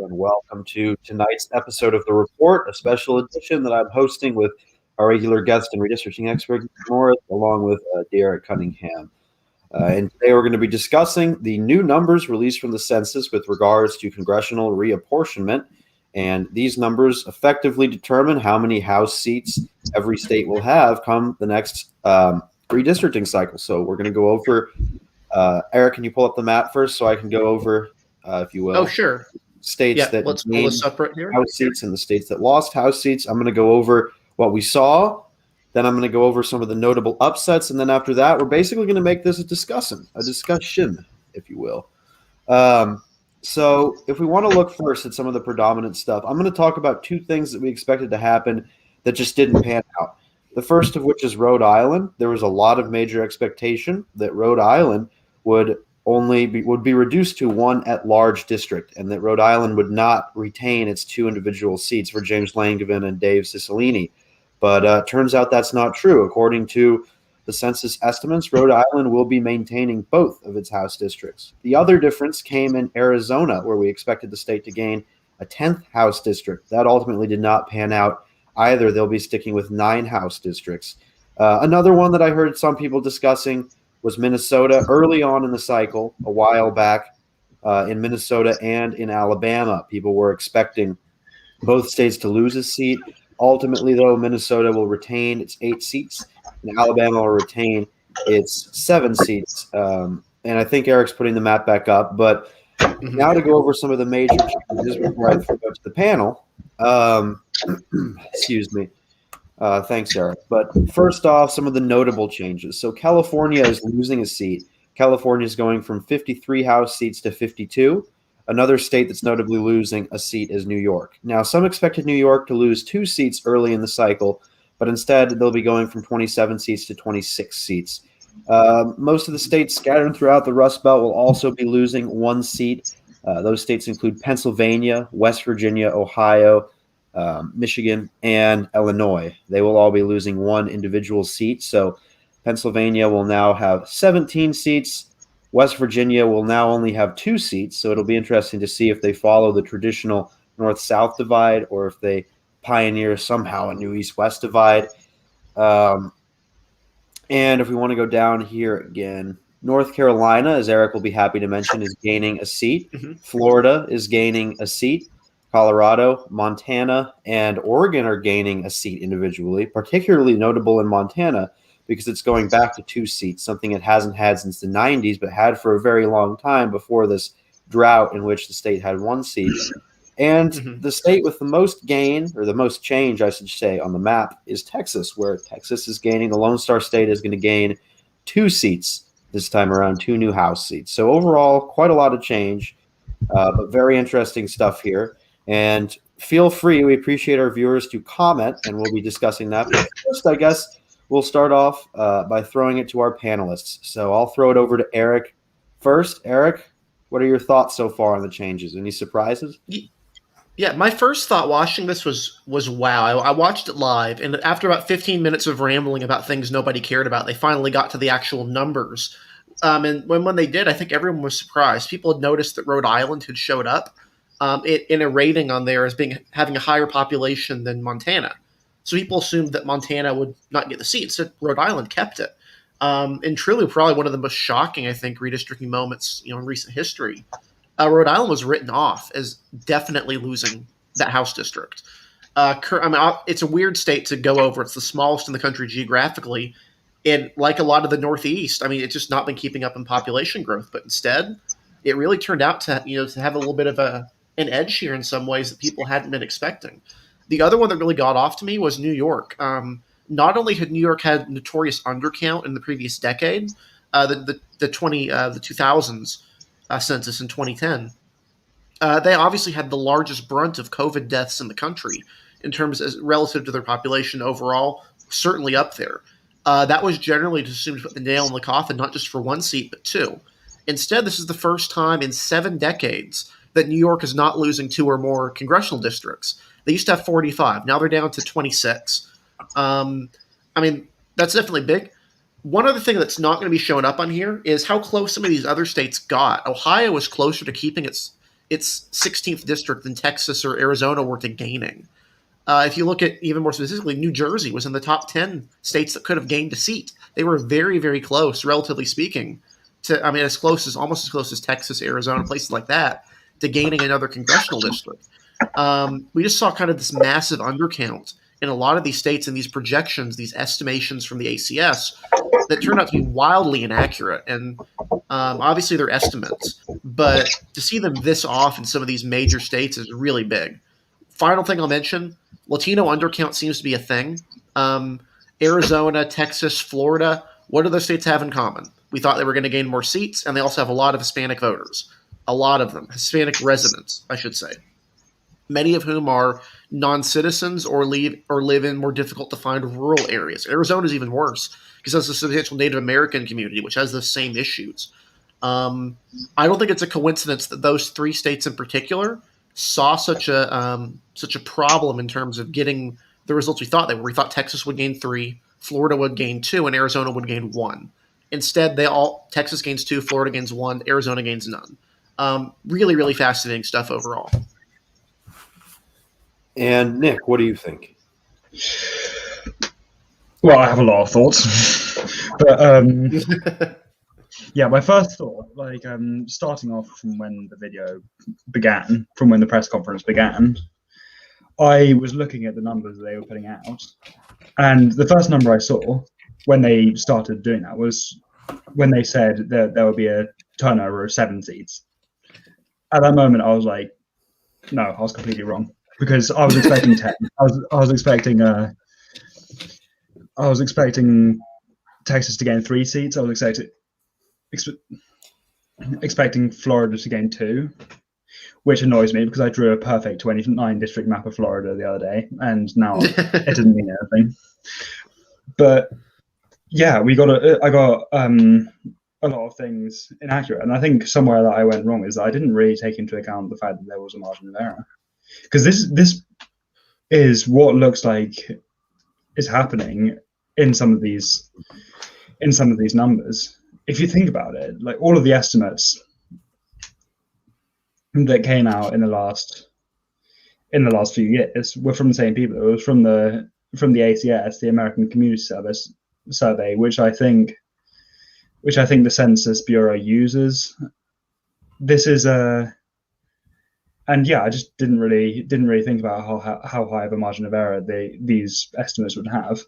and welcome to tonight's episode of The Report, a special edition that I'm hosting with our regular guest and redistricting expert, Morris, along with Derek Cunningham. And today we're going to be discussing the new numbers released from the census with regards to congressional reapportionment. And these numbers effectively determine how many House seats every state will have come the next redistricting cycle. So we're going to go over, Eric, can you pull up the map first so I can go over, if you will? Oh, sure. States that let's pull this up right here. House seats and the states that lost House seats. I'm going to go over what we saw. Then I'm going to go over some of the notable upsets. And then after that, we're basically going to make this a discussion, if you will. So if we want to look first at some of the predominant stuff, I'm going to talk about two things that we expected to happen that just didn't pan out. The first of which is Rhode Island. There was a lot of major expectation that Rhode Island would be reduced to one at-large district, and that Rhode Island would not retain its two individual seats for James Langevin and Dave Cicilline. But turns out that's not true. According to the census estimates, Rhode Island will be maintaining both of its House districts. The other difference came in Arizona, where we expected the state to gain a 10th House district. That ultimately did not pan out either. They'll be sticking with 9 House districts. Another one that I heard some people discussing was Minnesota early on in the cycle, a while back, in Minnesota and in Alabama. People were expecting both states to lose a seat. Ultimately, though, Minnesota will retain its 8 seats, and Alabama will retain its 7 seats. And I think Eric's putting the map back up. But now to go over some of the major changes before I throw it to the panel. Excuse me. Thanks, Eric. But first off, some of the notable changes. So California is losing a seat. California is going from 53 House seats to 52. Another state that's notably losing a seat is New York. Now, some expected New York to lose 2 seats early in the cycle, but instead they'll be going from 27 seats to 26 seats. Most of the states scattered throughout the Rust Belt will also be losing 1 seat. Those states include Pennsylvania, West Virginia, Ohio, Michigan, and Illinois. They will all be losing 1 individual seat. So Pennsylvania will now have 17 seats. West Virginia will now only have 2 seats. So it'll be interesting to see if they follow the traditional north-south divide or if they pioneer somehow a new east-west divide. And if we want to go down here again, North Carolina, as Eric will be happy to mention, is gaining a seat. Florida is gaining a seat. Colorado, Montana, and Oregon are gaining a seat individually, particularly notable in Montana because it's going back to 2 seats, something it hasn't had since the 90s, but had for a very long time before this drought in which the state had 1 seat. And the state with the most gain, or the most change, I should say, on the map is Texas, where Texas is gaining. The Lone Star State is going to gain 2 seats this time around, 2 new House seats. So overall, quite a lot of change, but very interesting stuff here. And feel free, we appreciate our viewers to comment, and we'll be discussing that. But first, I guess we'll start off by throwing it to our panelists. So I'll throw it over to Eric first. Eric, what are your thoughts so far on the changes? Any surprises? Yeah, my first thought watching this was wow. I watched it live, and after about 15 minutes of rambling about things nobody cared about, they finally got to the actual numbers. And when they did, I think everyone was surprised. People had noticed that Rhode Island had showed up in a rating on there as having a higher population than Montana. So people assumed that Montana would not get the seat. So Rhode Island kept it. And truly probably one of the most shocking, I think, redistricting moments in recent history. Rhode Island was written off as definitely losing that House district. It's a weird state to go over. It's the smallest in the country geographically. And like a lot of the Northeast, it's just not been keeping up in population growth. But instead, it really turned out to have a little bit of an edge here in some ways that people hadn't been expecting. The other one that really got off to me was New York. Not only had New York had notorious undercount in the previous decade, the 2000s census in 2010, they obviously had the largest brunt of COVID deaths in the country in terms as relative to their population overall, certainly up there. That was generally assumed to put the nail in the coffin, not just for 1 seat, but 2. Instead, this is the first time in 7 decades that New York is not losing 2 or more congressional districts. They used to have 45. Now they're down to 26. That's definitely big. One other thing that's not going to be showing up on here is how close some of these other states got. Ohio was closer to keeping its its 16th district than Texas or Arizona were to gaining. If you look at even more specifically, New Jersey was in the top 10 states that could have gained a seat. They were very, very close, relatively speaking, to, I mean, almost as close as Texas, Arizona, places like that, to gaining another congressional district. We just saw kind of this massive undercount in a lot of these states and these projections, these estimations from the ACS that turned out to be wildly inaccurate. And obviously they're estimates, but to see them this off in some of these major states is really big. Final thing I'll mention, Latino undercount seems to be a thing. Arizona, Texas, Florida, what do those states have in common? We thought they were going to gain more seats, and they also have a lot of Hispanic voters. A lot of them. Hispanic residents, I should say. Many of whom are non-citizens or live in more difficult to find rural areas. Arizona is even worse because there's a substantial Native American community which has the same issues. I don't think it's a coincidence that those three states in particular saw such a problem in terms of getting the results we thought they were. We thought Texas would gain 3, Florida would gain 2, and Arizona would gain 1. Instead, Texas gains 2, Florida gains 1, Arizona gains none. Really, really fascinating stuff overall. And Nick, what do you think? Well, I have a lot of thoughts, but yeah, my first thought, like starting off from when the video began, from when the press conference began, I was looking at the numbers they were putting out, and the first number I saw when they started doing that was when they said that there would be a turnover of 7 seats. At that moment, I was like, no, I was completely wrong. Because I was expecting 10. I was expecting Texas to gain 3 seats. I was expecting Florida to gain 2, which annoys me because I drew a perfect 29 district map of Florida the other day, and now it doesn't mean anything. But yeah, I got a lot of things inaccurate, and I think somewhere that I went wrong is that I didn't really take into account the fact that there was a margin of error. Because this is what looks like is happening in some of these numbers. If you think about it, like all of the estimates that came out in the last few years were from the same people. It was from the ACS, the American Community Service Survey, which I think the Census Bureau uses. This is a And yeah, I just didn't really think about how high of a margin of error these estimates would have.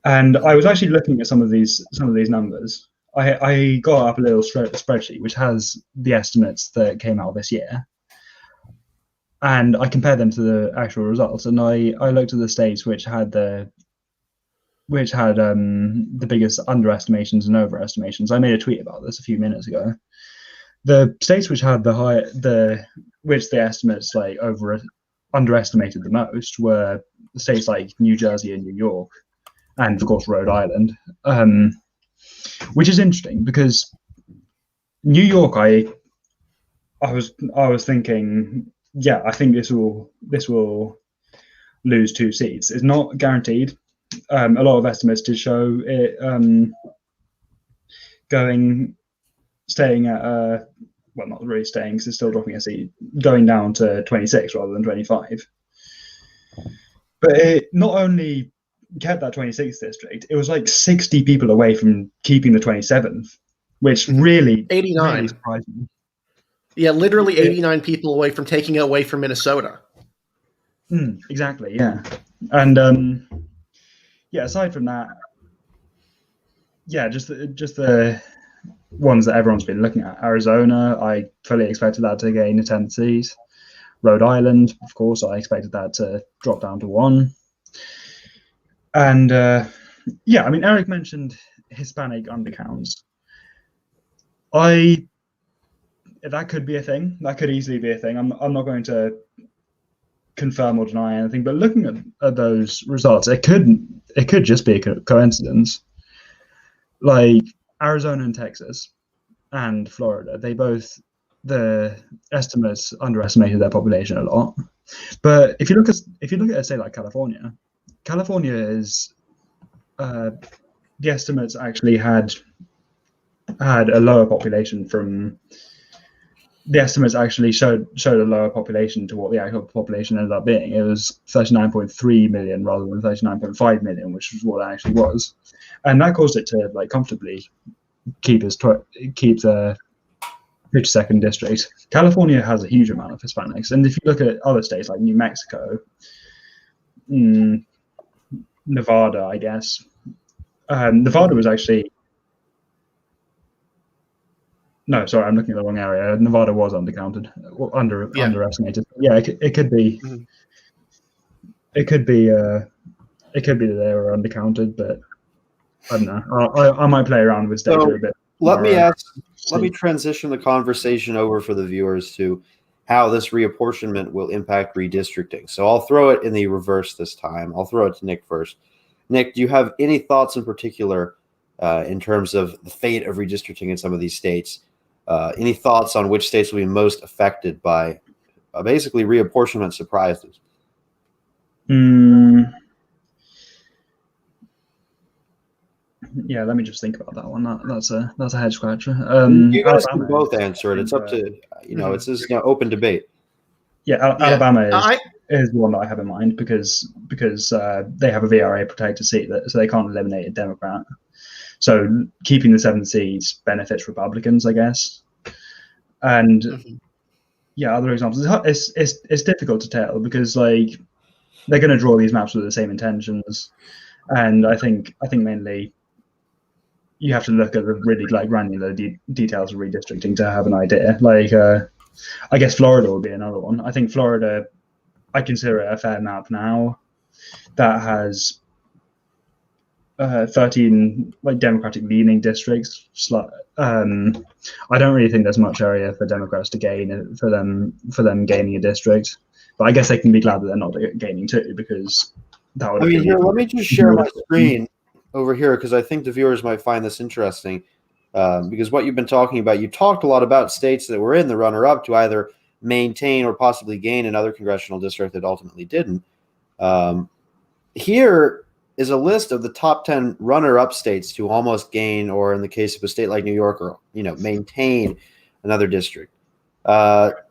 And I was actually looking at some of these numbers. I got up a little spreadsheet which has the estimates that came out this year, and I compared them to the actual results. And I looked at the states which had the biggest underestimations and overestimations. I made a tweet about this a few minutes ago. The states which had which the estimates underestimated the most were states like New Jersey and New York, and of course Rhode Island, which is interesting because New York, I was thinking, yeah, I think this will lose 2 seats. It's not guaranteed. A lot of estimates did show it staying at well, not really staying because it's still dropping a seat, going down to 26 rather than 25. But it not only kept that 26th district, it was like 60 people away from keeping the 27th, which really 89 really surprised me. Yeah, literally 89 people away from taking it away from Minnesota. Exactly, yeah. And yeah, aside from that, yeah, just the ones that everyone's been looking at. Arizona, I fully expected that to gain a 10th seat. Rhode Island, of course, I expected that to drop down to 1. And yeah, I mean, Eric mentioned Hispanic undercounts. That could be a thing. That could easily be a thing. I'm not going to confirm or deny anything, but looking at those results, it could just be a coincidence. Like Arizona and Texas and Florida, the estimates underestimated their population a lot. But if you look at a state like California is the estimates actually had a lower population from the estimates actually showed a lower population to what the actual population ended up being. It was 39.3 million rather than 39.5 million, which was what it actually was, and that caused it to like comfortably keep the 52nd district. California has a huge amount of Hispanics, and if you look at other states like New Mexico, Nevada, I guess. Nevada was actually no, sorry, I'm looking at the wrong area. Nevada was undercounted, or underestimated. Yeah, it could be. Mm-hmm. It could be that they were undercounted, but I don't know. I might play around with data a bit. Let me transition the conversation over for the viewers to how this reapportionment will impact redistricting. So I'll throw it in the reverse this time. I'll throw it to Nick first. Nick, do you have any thoughts in particular in terms of the fate of redistricting in some of these states? Any thoughts on which states will be most affected by basically reapportionment surprises? Yeah, let me just think about that one. That's a head scratcher. You guys can both answer it. It's up to it's just open debate. Yeah, Alabama is one that I have in mind because they have a VRA protected seat, so they can't eliminate a Democrat. So keeping the 7th seats benefits Republicans, I guess. And other examples. It's difficult to tell because like they're going to draw these maps with the same intentions, and I think mainly you have to look at the really like granular details of redistricting to have an idea. Like I guess Florida would be another one. I think Florida, I consider it a fair map now that has 13 like Democratic leaning districts. I don't really think there's much area for Democrats to gain for them gaining a district, but I guess they can be glad that they're not gaining two because that would. Let me just share my screen over here because I think the viewers might find this interesting. Because what you've been talking about, you talked a lot about states that were in the runner-up to either maintain or possibly gain another congressional district that ultimately didn't. Here is a list of the top 10 runner-up states to almost gain, or in the case of a state like New York, or maintain another district. Here,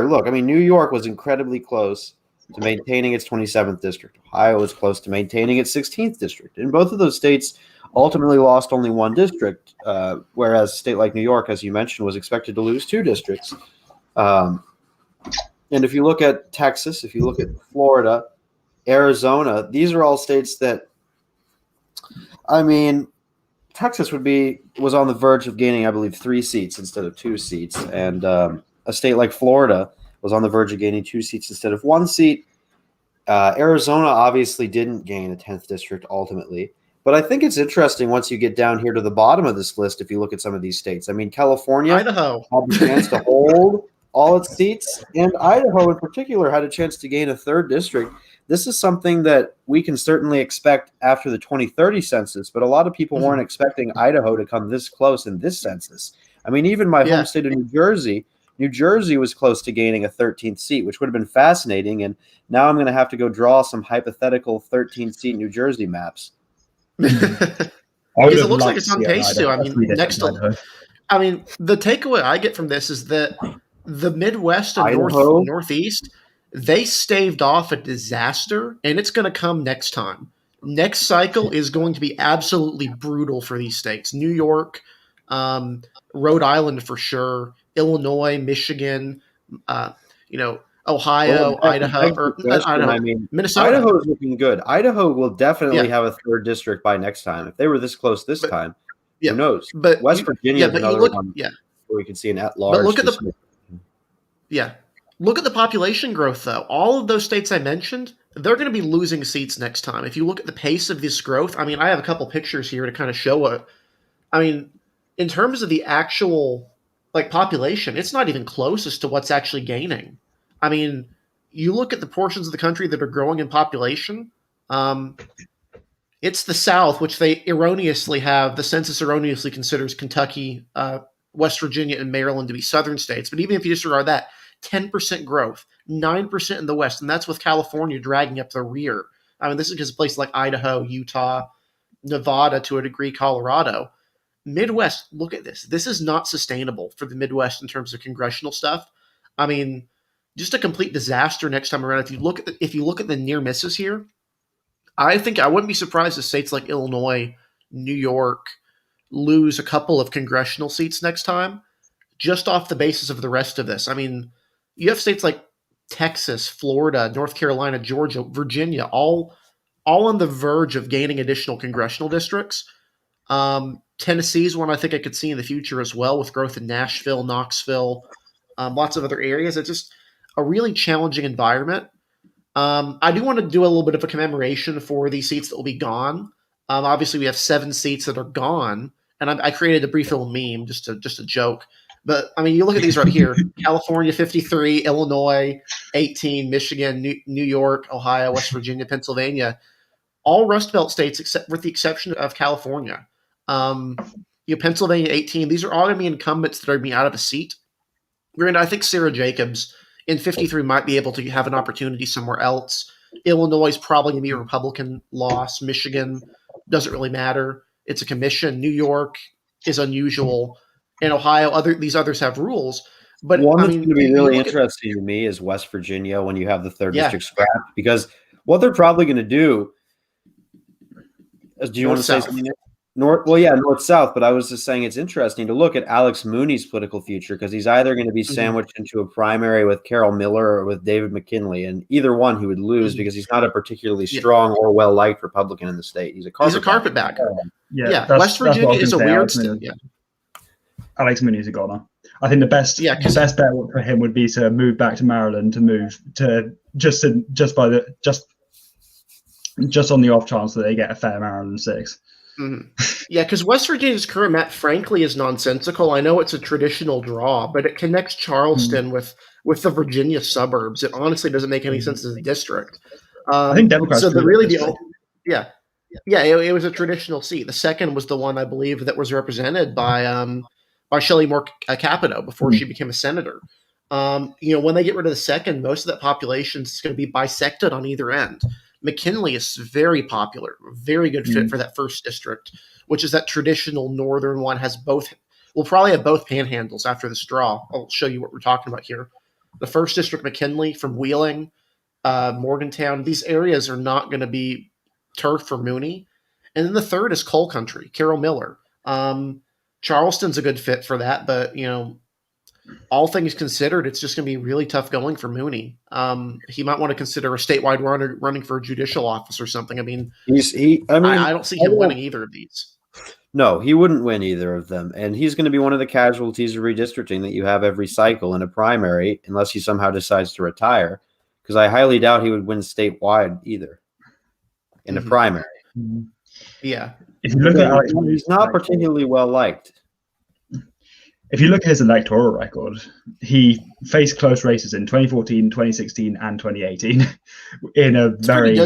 look. New York was incredibly close to maintaining its 27th district. Ohio was close to maintaining its 16th district. And both of those states ultimately lost only one district, whereas a state like New York, as you mentioned, was expected to lose two districts. And if you look at Texas, if you look at Florida, Arizona, these are all states that, Texas was on the verge of gaining, I believe, 3 seats instead of 2 seats. And a state like Florida was on the verge of gaining 2 seats instead of 1 seat. Arizona obviously didn't gain a 10th district ultimately. But I think it's interesting once you get down here to the bottom of this list, if you look at some of these states. California Idaho had the chance to hold all its seats, and Idaho in particular had a chance to gain a 3rd district. This is something that we can certainly expect after the 2030 census, but a lot of people weren't expecting Idaho to come this close in this census. Even my home state of New Jersey was close to gaining a 13th seat, which would have been fascinating, and now I'm going to have to go draw some hypothetical 13-seat New Jersey maps. Because it looks like it's on pace too. The takeaway I get from this is that the Midwest and Northeast, they staved off a disaster, and it's going to come next time. Next cycle is going to be absolutely brutal for these states. New York, Rhode Island for sure, Illinois, Michigan, Ohio, Idaho, Minnesota. Idaho is looking good. Idaho will definitely have a 3rd district by next time. If they were this close this time, who knows? But West Virginia is another one where we can see an at-large. But look at the population growth, though. All of those states I mentioned, they're going to be losing seats next time. If you look at the pace of this growth, I have a couple pictures here to kind of show it. In terms of the actual population, it's not even closest to what's actually gaining. You look at the portions of the country that are growing in population, it's the South, which the census erroneously considers Kentucky, West Virginia, and Maryland to be southern states. But even if you disregard that, 10% growth, 9% in the West, and that's with California dragging up the rear. This is because places like Idaho, Utah, Nevada, to a degree, Colorado. Midwest, look at this. This is not sustainable for the Midwest in terms of congressional stuff. I mean, just a complete disaster next time around. If you look at the near misses here, I think I wouldn't be surprised if states like Illinois, New York lose a couple of congressional seats next time, just off the basis of the rest of this. I mean, you have states like Texas, Florida, North Carolina, Georgia, Virginia, all on the verge of gaining additional congressional districts. Tennessee is one I think I could see in the future as well, with growth in Nashville, Knoxville, lots of other areas. It's just a really challenging environment. I do want to do a little bit of a commemoration for these seats that will be gone. Obviously, we have 7 seats that are gone, and I created a brief little meme, just a joke. But I mean, you look at these right here: California 53, Illinois 18, Michigan, New York, Ohio, West Virginia, Pennsylvania, all Rust Belt states, except with the exception of California. Pennsylvania 18. These are all going to be incumbents that are being out of a seat. Granted, I think Sarah Jacobs in 53 might be able to have an opportunity somewhere else. Illinois is probably going to be a Republican loss. Michigan doesn't really matter. It's a commission. New York is unusual. In Ohio, these others have rules. But one that's going to be really interesting to me is West Virginia when you have the 3rd district scrapped, because what they're probably going to do is, do you want to say something? North-South, but I was just saying it's interesting to look at Alex Mooney's political future, because he's either going to be sandwiched into a primary with Carol Miller or with David McKinley, and either one he would lose because he's not a particularly strong or well-liked Republican in the state. He's a carpetbagger. West Virginia is a weird state. Yeah. Alex Mooney's a goner. I think the best bet for him would be to move back to Maryland, just on the off chance that they get a fair Maryland 6. Mm-hmm. Yeah, because West Virginia's current map, frankly, is nonsensical. I know it's a traditional draw, but it connects Charleston with the Virginia suburbs. It honestly doesn't make any sense as a district. I think Democrats. It was a traditional seat. The second was the one I believe that was represented by Shelley Moore Capito before she became a senator. When they get rid of the second, most of that population is going to be bisected on either end. McKinley is very popular, very good fit for that 1st district, which is that traditional northern one. We'll probably have both panhandles after this draw. I'll show you what we're talking about here. The 1st district, McKinley, from Wheeling, Morgantown, these areas are not going to be turf for Mooney. And then the 3rd is coal country, Carol Miller. Charleston's a good fit for that, but all things considered, it's just going to be really tough going for Mooney. He might want to consider a statewide running for a judicial office or something. I mean, I don't see him winning either of these. No, he wouldn't win either of them, and he's going to be one of the casualties of redistricting that you have every cycle in a primary, unless he somehow decides to retire. Because I highly doubt he would win statewide either in a primary. Yeah. If you look at he's not particularly well liked. If you look at his electoral record, he faced close races in 2014, 2016, and 2018 in a very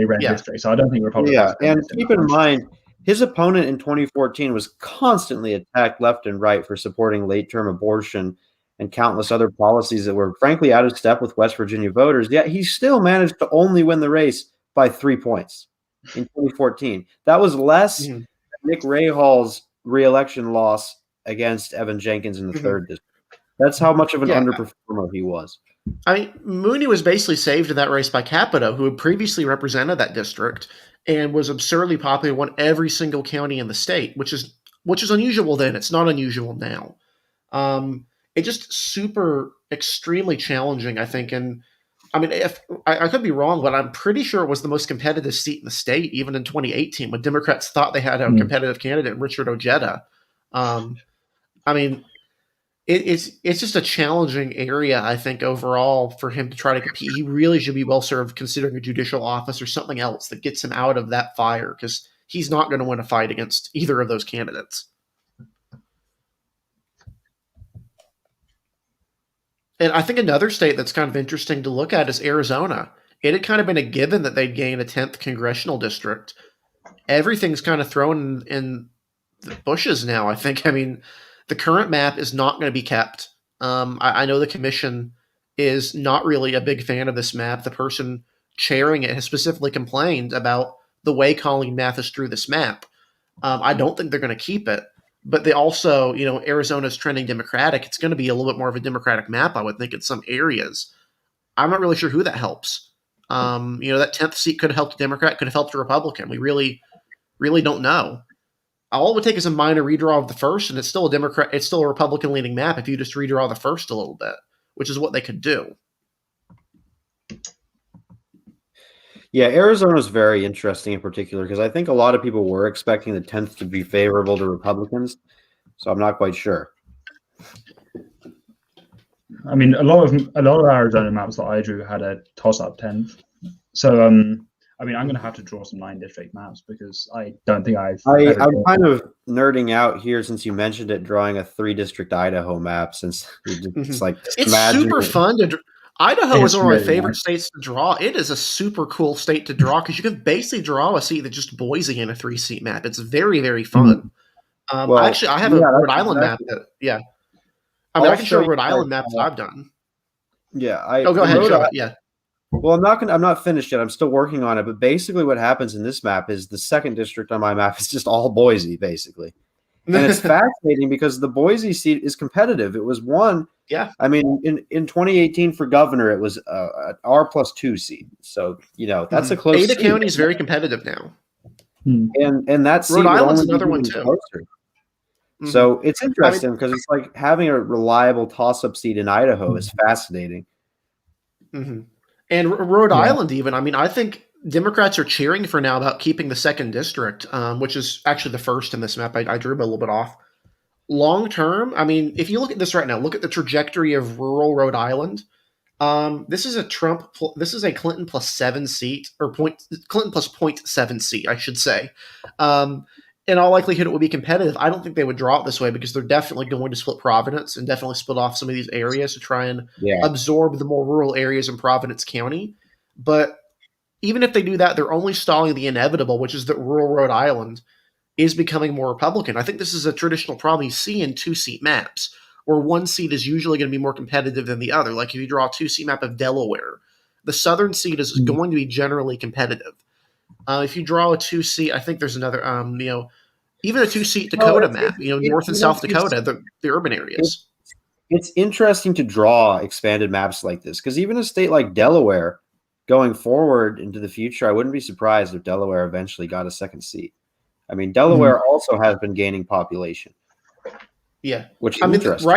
red district. So I don't think Republicans. Yeah, and keep in mind, his opponent in 2014 was constantly attacked left and right for supporting late-term abortion and countless other policies that were frankly out of step with West Virginia voters. Yet he still managed to only win the race by 3 points in 2014. That was less than Nick Rahall's re-election loss against Evan Jenkins in the 3rd district. That's how much of an underperformer he was. I mean, Mooney was basically saved in that race by Capito, who had previously represented that district and was absurdly popular, won every single county in the state, which is unusual then. It's not unusual now. It's just extremely challenging, I think. And I mean, if I could be wrong, but I'm pretty sure it was the most competitive seat in the state, even in 2018, when Democrats thought they had a competitive candidate, Richard Ojeda. I mean, it's just a challenging area, I think, overall for him to try to compete. He really should be well served considering a judicial office or something else that gets him out of that fire, because he's not going to win a fight against either of those candidates. And I think another state that's kind of interesting to look at is Arizona. It had kind of been a given that they'd gain a 10th congressional district. Everything's kind of thrown in the bushes now, I think. I mean, the current map is not going to be kept. I know the commission is not really a big fan of this map. The person chairing it has specifically complained about the way Colleen Mathis drew this map. I don't think they're going to keep it. but they also, Arizona's trending Democratic. It's going to be a little bit more of a Democratic map, I would think, in some areas. I'm not really sure who that helps. That 10th seat could have helped a Democrat, could have helped a Republican. We really, really don't know. All it would take is a minor redraw of the first, and it's still a Republican-leaning map if you just redraw the first a little bit, which is what they could do. Yeah, Arizona is very interesting in particular because I think a lot of people were expecting the 10th to be favorable to Republicans, so I'm not quite sure. I mean, a lot of Arizona maps that I drew had a toss-up 10th. So, I mean, I'm going to have to draw some 9-district maps because I don't think I'm kind of nerding out here since you mentioned it, drawing a 3-district Idaho map since it's like it's super fun to. Idaho is one of my favorite states to draw. It is a super cool state to draw because you can basically draw a seat that's just Boise in a 3-seat map. It's very, very fun. I have a Rhode Island map that, I can show a Rhode Island map that I've done. Yeah. Go ahead. Show it. Yeah. Well, I'm not finished yet. I'm still working on it. But basically what happens in this map is the 2nd district on my map is just all Boise, basically. And it's fascinating because the Boise seat is competitive. It was won. Yeah. I mean, in 2018 for governor, it was an R+2 seat. So, that's a close Ada County is very competitive now. And that seat Rhode Island's another one too. Closer. So it's interesting because it's like having a reliable toss-up seat in Idaho is fascinating. And Rhode Island even, I think Democrats are cheering for now about keeping the 2nd district, which is actually the first in this map. I drew a little bit off. Long term, if you look at this right now, look at the trajectory of rural Rhode Island. This is a Clinton plus 7 seat, or Clinton plus 0.7 seat, I should say. In all likelihood, it would be competitive. I don't think they would draw it this way because they're definitely going to split Providence and definitely split off some of these areas to try and absorb the more rural areas in Providence County. But even if they do that, they're only stalling the inevitable, which is that rural Rhode Island is becoming more Republican. I think this is a traditional problem you see in 2-seat maps, where one seat is usually going to be more competitive than the other. Like if you draw a 2-seat map of Delaware, the southern seat is going to be generally competitive. If you draw a 2-seat, I think there's another, even a 2-seat Dakota map, North and South Dakota, the urban areas. It's interesting to draw expanded maps like this because even a state like Delaware, going forward into the future, I wouldn't be surprised if Delaware eventually got a 2nd seat. I mean, Delaware also has been gaining population. Yeah, which is interesting.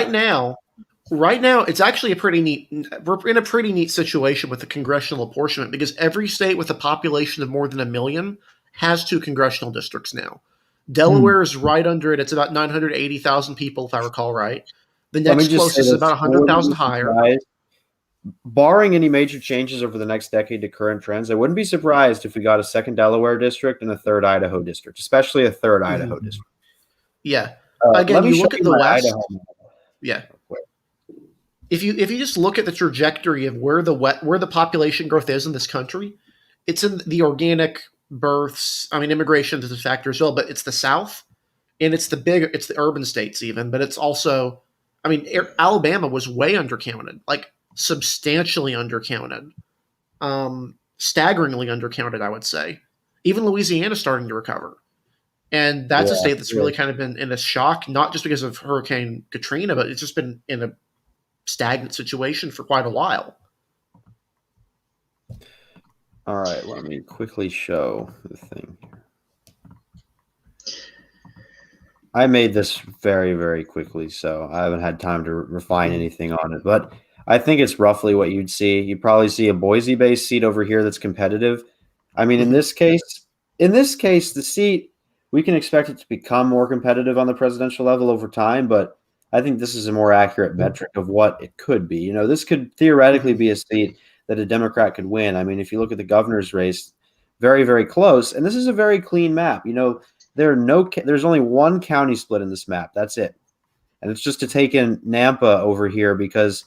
Right now, it's actually we're in a pretty neat situation with the congressional apportionment because every state with a population of more than 1 million has 2 congressional districts now. Delaware is right under it. It's about 980,000 people, if I recall right. The next closest is about 100,000 higher. Barring any major changes over the next decade to current trends, I wouldn't be surprised if we got a 2nd Delaware district and a 3rd Idaho district, especially a 3rd Idaho district. Yeah. Again, you look at the West. Yeah. If you just look at the trajectory of where the population growth is in this country, it's in the organic births. Immigration is a factor as well, but it's the South, and it's the urban states even, but it's also, Alabama was way undercounted, like substantially undercounted, staggeringly undercounted, I would say. Even Louisiana's starting to recover. And that's a state that's really kind of been in a shock, not just because of Hurricane Katrina, but it's just been in a stagnant situation for quite a while. All right, let me quickly show the thing. I made this very, very quickly, so I haven't had time to refine anything on it. But I think it's roughly what you'd see. You'd probably see a Boise-based seat over here that's competitive. In this case, the seat, we can expect it to become more competitive on the presidential level over time, but I think this is a more accurate metric of what it could be. This could theoretically be a seat that a Democrat could win. If you look at the governor's race, very, very close. And this is a very clean map. There's only one county split in this map. That's it. And it's just to take in Nampa over here because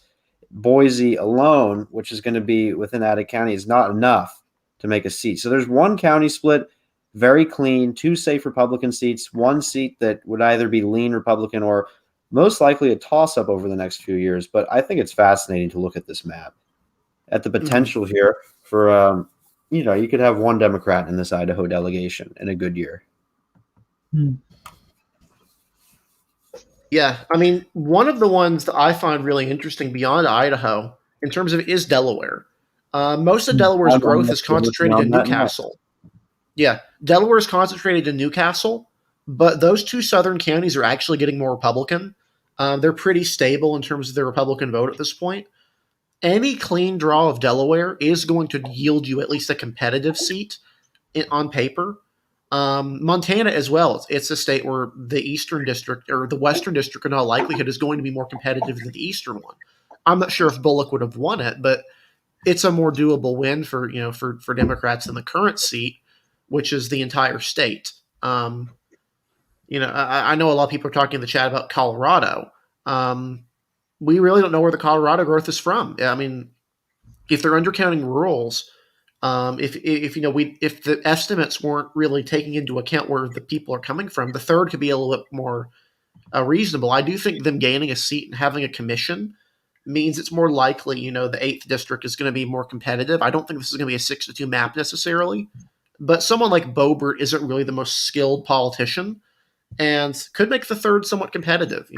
Boise alone, which is going to be within Ada County, is not enough to make a seat. So there's one county split, very clean, 2 safe Republican seats, 1 seat that would either be lean Republican or most likely a toss-up over the next few years. But I think it's fascinating to look at this map, at the potential here for, you could have 1 Democrat in this Idaho delegation in a good year. Yeah, I mean, one of the ones that I find really interesting beyond Idaho, in terms of, is Delaware. Most of Delaware's I'm growth is actually working concentrated on in that now. Newcastle. Yeah, Delaware is concentrated in Newcastle, but those two southern counties are actually getting more Republican. They're pretty stable in terms of their Republican vote at this point. Any clean draw of Delaware is going to yield you at least a competitive seat on paper. Montana as well. It's a state where the Eastern District or the Western District, in all likelihood, is going to be more competitive than the Eastern one. I'm not sure if Bullock would have won it, but it's a more doable win for for Democrats than the current seat, which is the entire state. I know a lot of people are talking in the chat about Colorado. We really don't know where the Colorado growth is from. I mean, if they're undercounting rurals, if the estimates weren't really taking into account where the people are coming from, the third could be a little bit more reasonable. I do think them gaining a seat and having a commission means it's more likely, the eighth district is going to be more competitive. I don't think this is going to be a 6-2 map necessarily, but someone like Boebert isn't really the most skilled politician and could make the third somewhat competitive.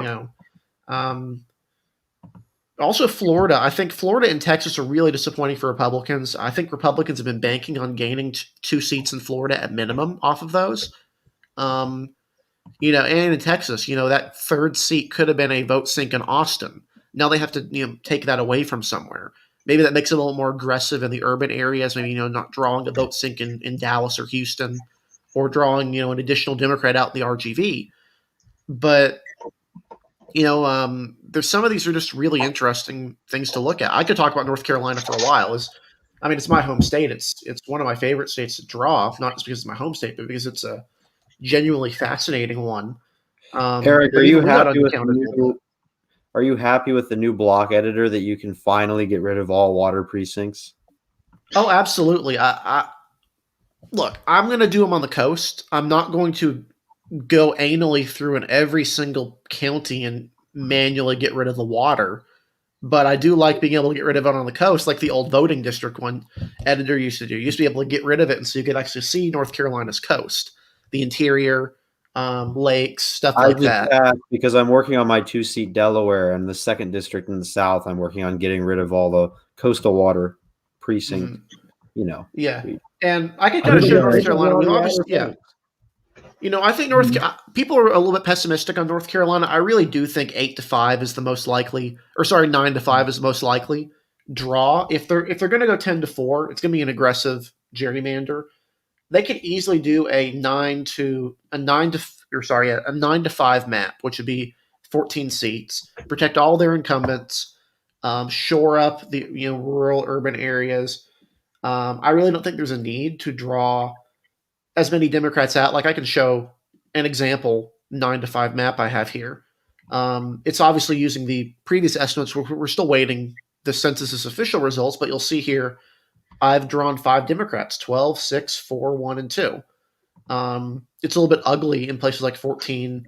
Um, Also, Florida. I think Florida and Texas are really disappointing for Republicans. I think Republicans have been banking on gaining two seats in Florida at minimum off of those. Um, and in Texas, that third seat could have been a vote sink in Austin. Now they have to, take that away from somewhere. Maybe that makes it a little more aggressive in the urban areas. Maybe, not drawing a vote sink in Dallas or Houston, or drawing, an additional Democrat out in the RGV. But there's some of these are just really interesting things to look at. I could talk about North Carolina for a while. It's my home state. It's one of my favorite states to draw, not just because it's my home state, but because it's a genuinely fascinating one. Eric, But even we got undercounted a little bit. are you happy with the new block editor that you can finally get rid of all water precincts? Oh, absolutely. Look, I'm going to do them on the coast. I'm not going to go anally through in every single county and manually get rid of the water. But I do like being able to get rid of it on the coast, like the old voting district one editor used to do. You used to be able to get rid of it, and so you could actually see North Carolina's coast, the interior, lakes, stuff like that. Because I'm working on my 2-seat Delaware and the second district in the South. I'm working on getting rid of all the coastal water precinct. Yeah, and I can kind of show North Carolina. We obviously, I think people are a little bit pessimistic on North Carolina. I really do think 8-5 is the most likely, or sorry, 9-5 is the most likely draw. If they're going to go 10-4, it's going to be an aggressive gerrymander. They could easily do a 9-5 map, which would be 14 seats, protect all their incumbents, shore up the rural urban areas. I really don't think there's a need to draw as many Democrats out. Like, I can show an example 9-5 map I have here. It's obviously using the previous estimates. We're still waiting the census's official results, but you'll see here I've drawn 5 Democrats: 12, 6, 4, 1, and 2. It's a little bit ugly in places like 14.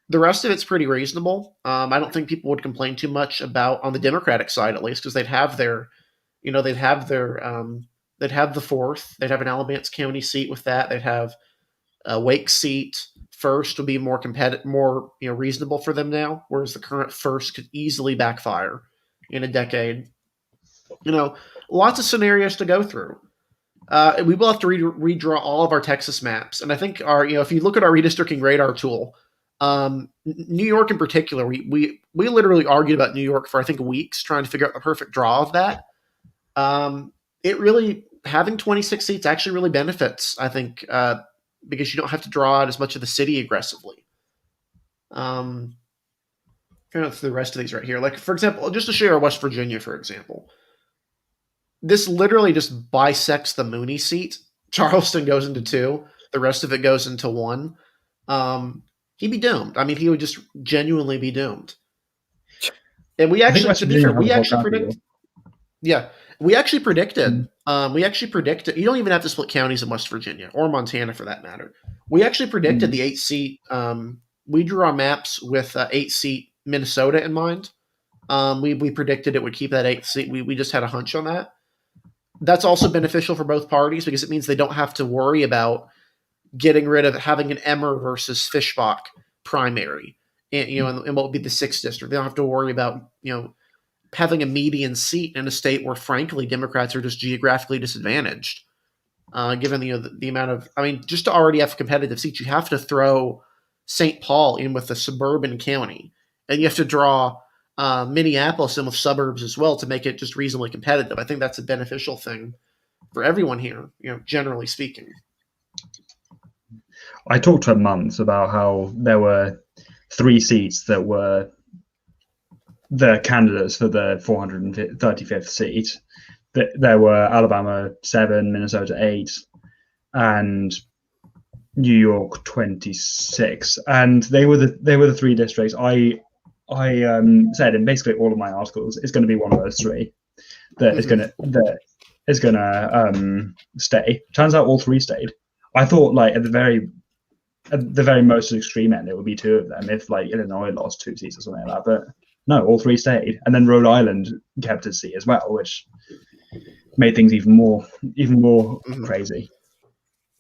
The rest of it's pretty reasonable. I don't think people would complain too much about, on the Democratic side at least, because they'd have their, they'd have the 4th. They'd have an Alamance County seat with that. They'd have a Wake seat. First would be more competitive, more reasonable for them now, whereas the current first could easily backfire in a decade. Lots of scenarios to go through. We will have to redraw all of our Texas maps, and I think if you look at our redistricting radar tool, New York in particular, we literally argued about New York for, I think, weeks trying to figure out the perfect draw of that. It really, having 26 seats actually really benefits, I think, because you don't have to draw out as much of the city aggressively. Kind of through the rest of these right here. Like, for example, just to share West Virginia, for example. This literally just bisects the Mooney seat. Charleston goes into 2. The rest of it goes into 1. He'd be doomed. I mean, he would just genuinely be doomed. And we actually, to be fair, we actually predicted. Yeah, we actually predicted. You don't even have to split counties in West Virginia or Montana for that matter. We actually predicted the 8-seat. We drew our maps with 8-seat Minnesota in mind. We predicted it would keep that 8th seat. We just had a hunch on that. That's also beneficial for both parties because it means they don't have to worry about getting rid of having an Emmer versus Fischbach primary. in what would be the 6th district. They don't have to worry about, having a median seat in a state where, frankly, Democrats are just geographically disadvantaged. Given the amount of, just to already have competitive seats, you have to throw St. Paul in with a suburban county, and you have to draw Minneapolis in with suburbs as well to make it just reasonably competitive. I think that's a beneficial thing for everyone here, generally speaking. I talked for months about how there were 3 seats that were the candidates for the 435th seat. There were Alabama 7, Minnesota 8, and New York 26, and they were the 3 districts. I said in basically all of my articles, it's going to be one of those 3 that is going to stay. Turns out all 3 stayed. I thought at the very most extreme end, it would be 2 of them if Illinois lost 2 seats or something like that. But no, all 3 stayed, and then Rhode Island kept a seat as well, which made things even more crazy.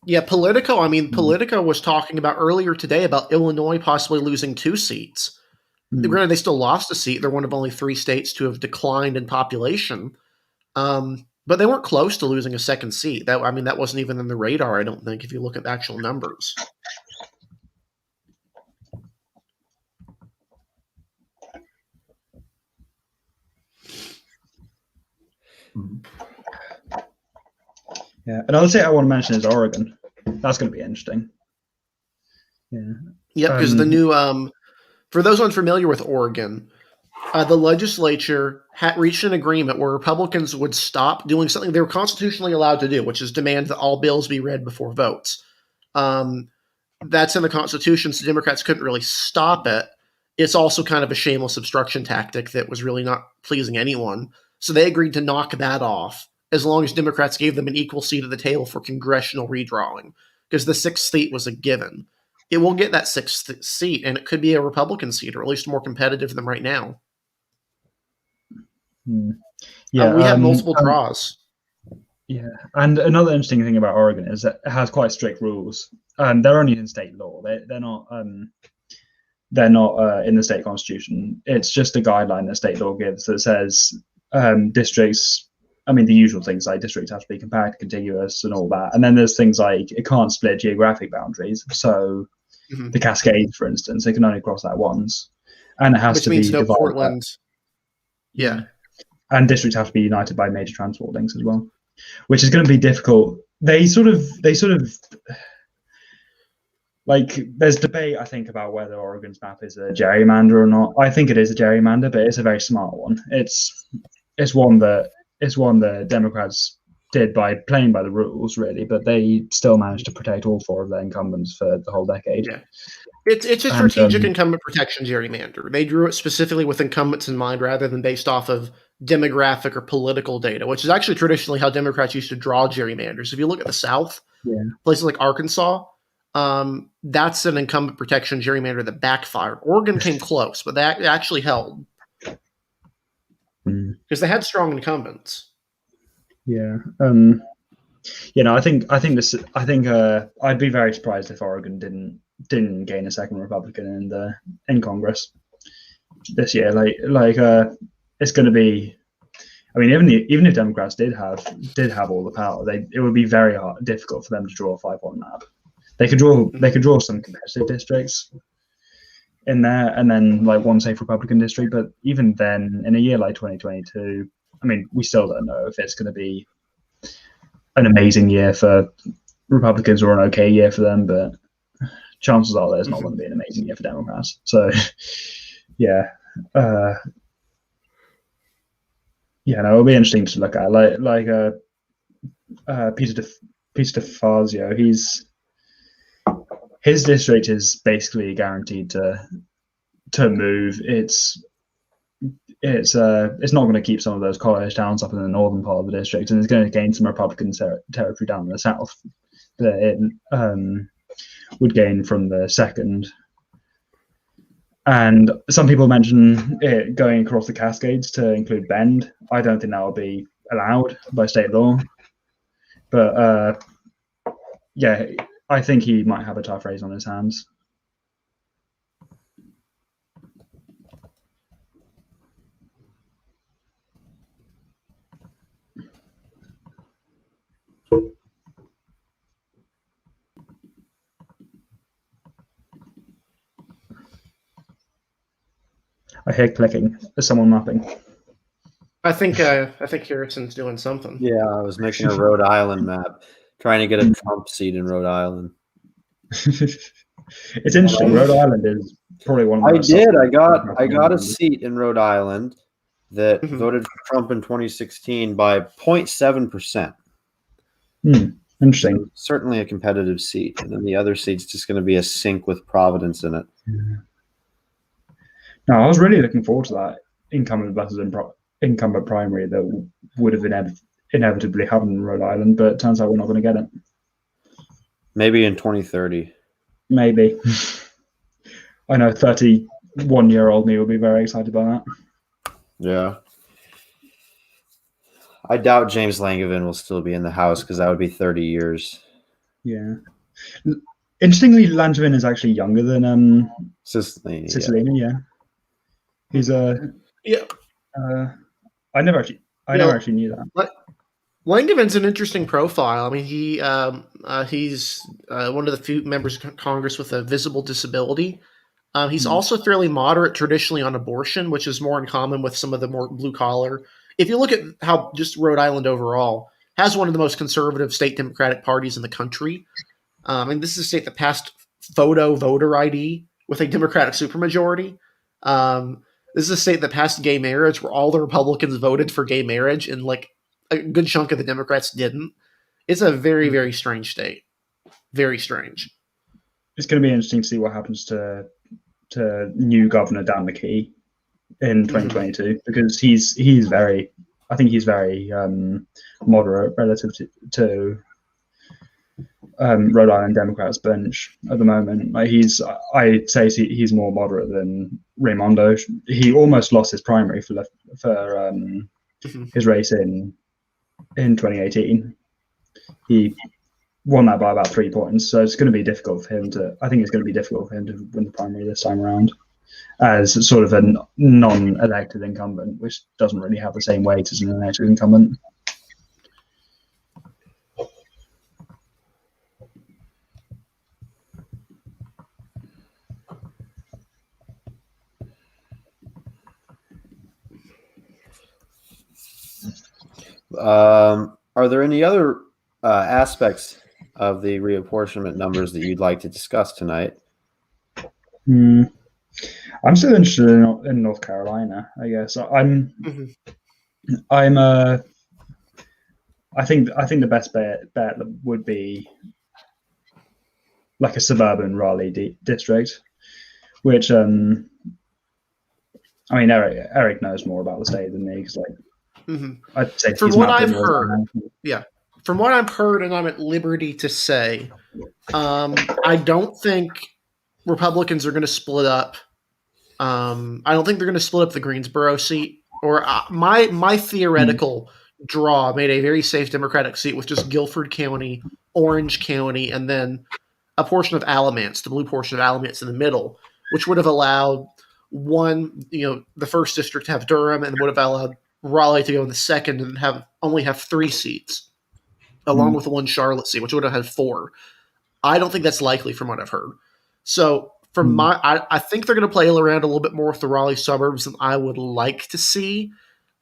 Yeah, Politico. Politico was talking about earlier today about Illinois possibly losing 2 seats. Granted, they still lost a seat. They're one of only 3 states to have declined in population. But they weren't close to losing a 2nd seat. That wasn't even in the radar, I don't think, if you look at the actual numbers. Yeah, another state I want to mention is Oregon. That's going to be interesting. Yeah. Yep, because the new for those unfamiliar with Oregon, the legislature had reached an agreement where Republicans would stop doing something they were constitutionally allowed to do, which is demand that all bills be read before votes. That's in the Constitution, so Democrats couldn't really stop it. It's also kind of a shameless obstruction tactic that was really not pleasing anyone. So they agreed to knock that off as long as Democrats gave them an equal seat at the table for congressional redrawing, because the 6th seat was a given. It will get that 6th seat, and it could be a Republican seat, or at least more competitive than right now. Yeah, we have multiple draws. Yeah, and another interesting thing about Oregon is that it has quite strict rules. They're only in state law. They're not in the state constitution. It's just a guideline that state law gives that says districts. The usual things like districts have to be compact, contiguous, and all that. And then there's things like it can't split geographic boundaries. So the Cascades, for instance, they can only cross that once, and it has to be divided. Portland. Yeah. And districts have to be united by major transport links as well, which is going to be difficult. They sort of there's debate, I think, about whether Oregon's map is a gerrymander or not. I think it is a gerrymander, but it's a very smart one. It's one that Democrats did by playing by the rules, really, but they still managed to protect all 4 of their incumbents for the whole decade. Yeah. It's a strategic incumbent protection gerrymander. They drew it specifically with incumbents in mind rather than based off of demographic or political data, which is actually traditionally how Democrats used to draw gerrymanders. If you look at the South, places like Arkansas, that's an incumbent protection gerrymander that backfired. Oregon came close, but that actually held because they had strong incumbents. Yeah. I think I'd be very surprised if Oregon didn't gain a 2nd Republican in Congress this year. It's going to be. Even if Democrats did have all the power, it would be very difficult for them to draw a 5-1 map. They could draw some competitive districts in there, and then one safe Republican district. But even then, in a year like 2022, we still don't know if it's going to be an amazing year for Republicans or an okay year for them. But chances are there's not going to be an amazing year for Democrats. So, yeah. It'll be interesting to look at. Peter DeFazio, his district is basically guaranteed to move. It's not going to keep some of those college towns up in the northern part of the district, and it's going to gain some Republican territory down in the south that it would gain from the 2nd. And some people mention it going across the Cascades to include Bend. I don't think that will be allowed by state law. But I think he might have a tough race on his hands. I hear clicking. Is someone mapping? I think Harrison's doing something. Yeah, I was making a Rhode Island map, trying to get a Trump seat in Rhode Island. It's interesting. Rhode Island is probably one of the I most did. suspect I got a seat in Rhode Island that voted for Trump in 2016 by 0.7%. Interesting. So certainly a competitive seat, and then the other seat's just going to be a sink with Providence in it. No, I was really looking forward to that incumbent versus incumbent primary that would have inevitably happened in Rhode Island, but it turns out we're not going to get it. Maybe in 2030. Maybe. I know 31-year-old me will be very excited by that. Yeah. I doubt James Langevin will still be in the House because that would be 30 years. Yeah. Interestingly, Langevin is actually younger than Cicilline. Yeah. He's I never actually knew that. Langevin's an interesting profile. I mean, he's one of the few members of Congress with a visible disability. He's also fairly moderate traditionally on abortion, which is more in common with some of the more blue collar. If you look at how just Rhode Island overall has one of the most conservative state Democratic parties in the country. And this is a state that passed photo voter ID with a Democratic supermajority. This is a state that passed gay marriage where all the Republicans voted for gay marriage and like a good chunk of the Democrats didn't. It's a very, very strange state. Very strange. It's going to be interesting to see what happens to new Governor Dan McKee in 2022 because he's very moderate relative to Rhode Island Democrats bench at the moment. Like I'd say he's more moderate than Raimondo. He almost lost his primary for his race in 2018. He won that by about 3 points, so it's going to be difficult for him to. I think it's going to be difficult for him to win the primary this time around, as sort of a non-elected incumbent, which doesn't really have the same weight as an elected incumbent. Are there any other aspects of the reapportionment numbers that you'd like to discuss tonight? I'm still interested in North Carolina. I guess I think the best bet would be like a suburban Raleigh district, which I mean Eric knows more about the state than me because I'd say from what I've heard, from what I've heard, and I'm at liberty to say, I don't think Republicans are going to split up. I don't think they're going to split up the Greensboro seat. Or my theoretical draw made a very safe Democratic seat with just Guilford County, Orange County, and then a portion of Alamance, the blue portion of Alamance in the middle, which would have allowed the first district to have Durham, and would have allowed Raleigh to go in the second and only have 3 seats, along with one Charlotte seat, which would have had 4. I don't think that's likely from what I've heard. So I think they're going to play around a little bit more with the Raleigh suburbs than I would like to see.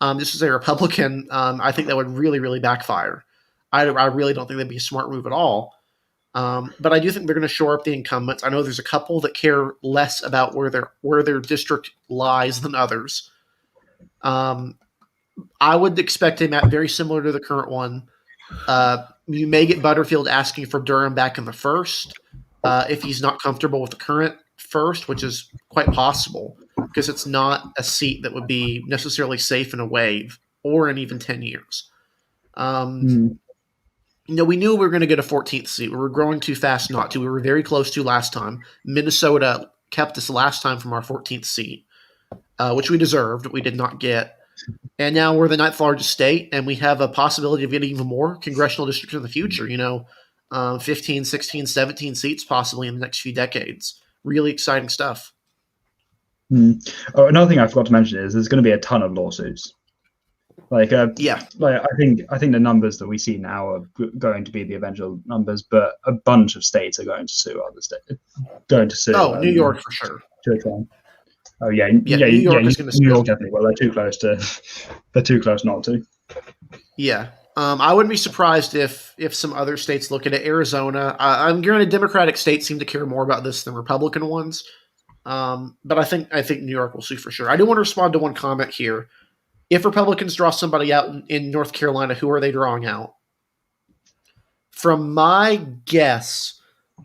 Just as a Republican, I think that would really, really backfire. I really don't think that'd be a smart move at all. But I do think they're going to shore up the incumbents. I know there's a couple that care less about where their district lies than others. I would expect a map very similar to the current one. You may get Butterfield asking for Durham back in the first if he's not comfortable with the current first, which is quite possible because it's not a seat that would be necessarily safe in a wave or in even 10 years. We knew we were going to get a 14th seat. We were growing too fast not to. We were very close to last time. Minnesota kept us last time from our 14th seat, which we deserved. We did not get. And now we're the 9th largest state, and we have a possibility of getting even more congressional districts in the future, 15, 16, 17 seats possibly in the next few decades. Really exciting stuff. Another thing I forgot to mention is there's going to be a ton of lawsuits. I think the numbers that we see now are going to be the eventual numbers, but a bunch of states are going to sue other states. New York for sure. Oh yeah, New York is going to New steal. York definitely. Well, they're too close to. They're too close not to. Yeah. I wouldn't be surprised if some other states look at it. Arizona, I'm granted Democratic states seem to care more about this than Republican ones. But I think New York will see for sure. I do want to respond to one comment here. If Republicans draw somebody out in North Carolina, who are they drawing out? From my guess,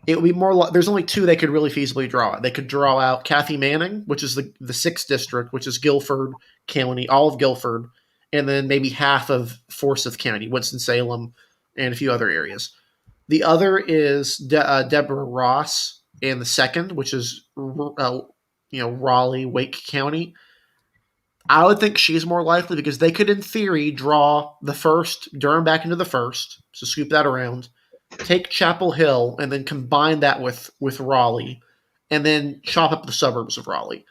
it would be more like there's only two they could really feasibly draw out. They could draw out Kathy Manning, which is the 6th district, which is Guilford County, all of Guilford, and then maybe half of Forsyth County, Winston-Salem, and a few other areas. The other is Deborah Ross, and the second, which is Raleigh, Wake County. I would think she's more likely because they could, in theory, draw the first, Durham back into the first, so scoop that around, take Chapel Hill, and then combine that with Raleigh, and then chop up the suburbs of Raleigh.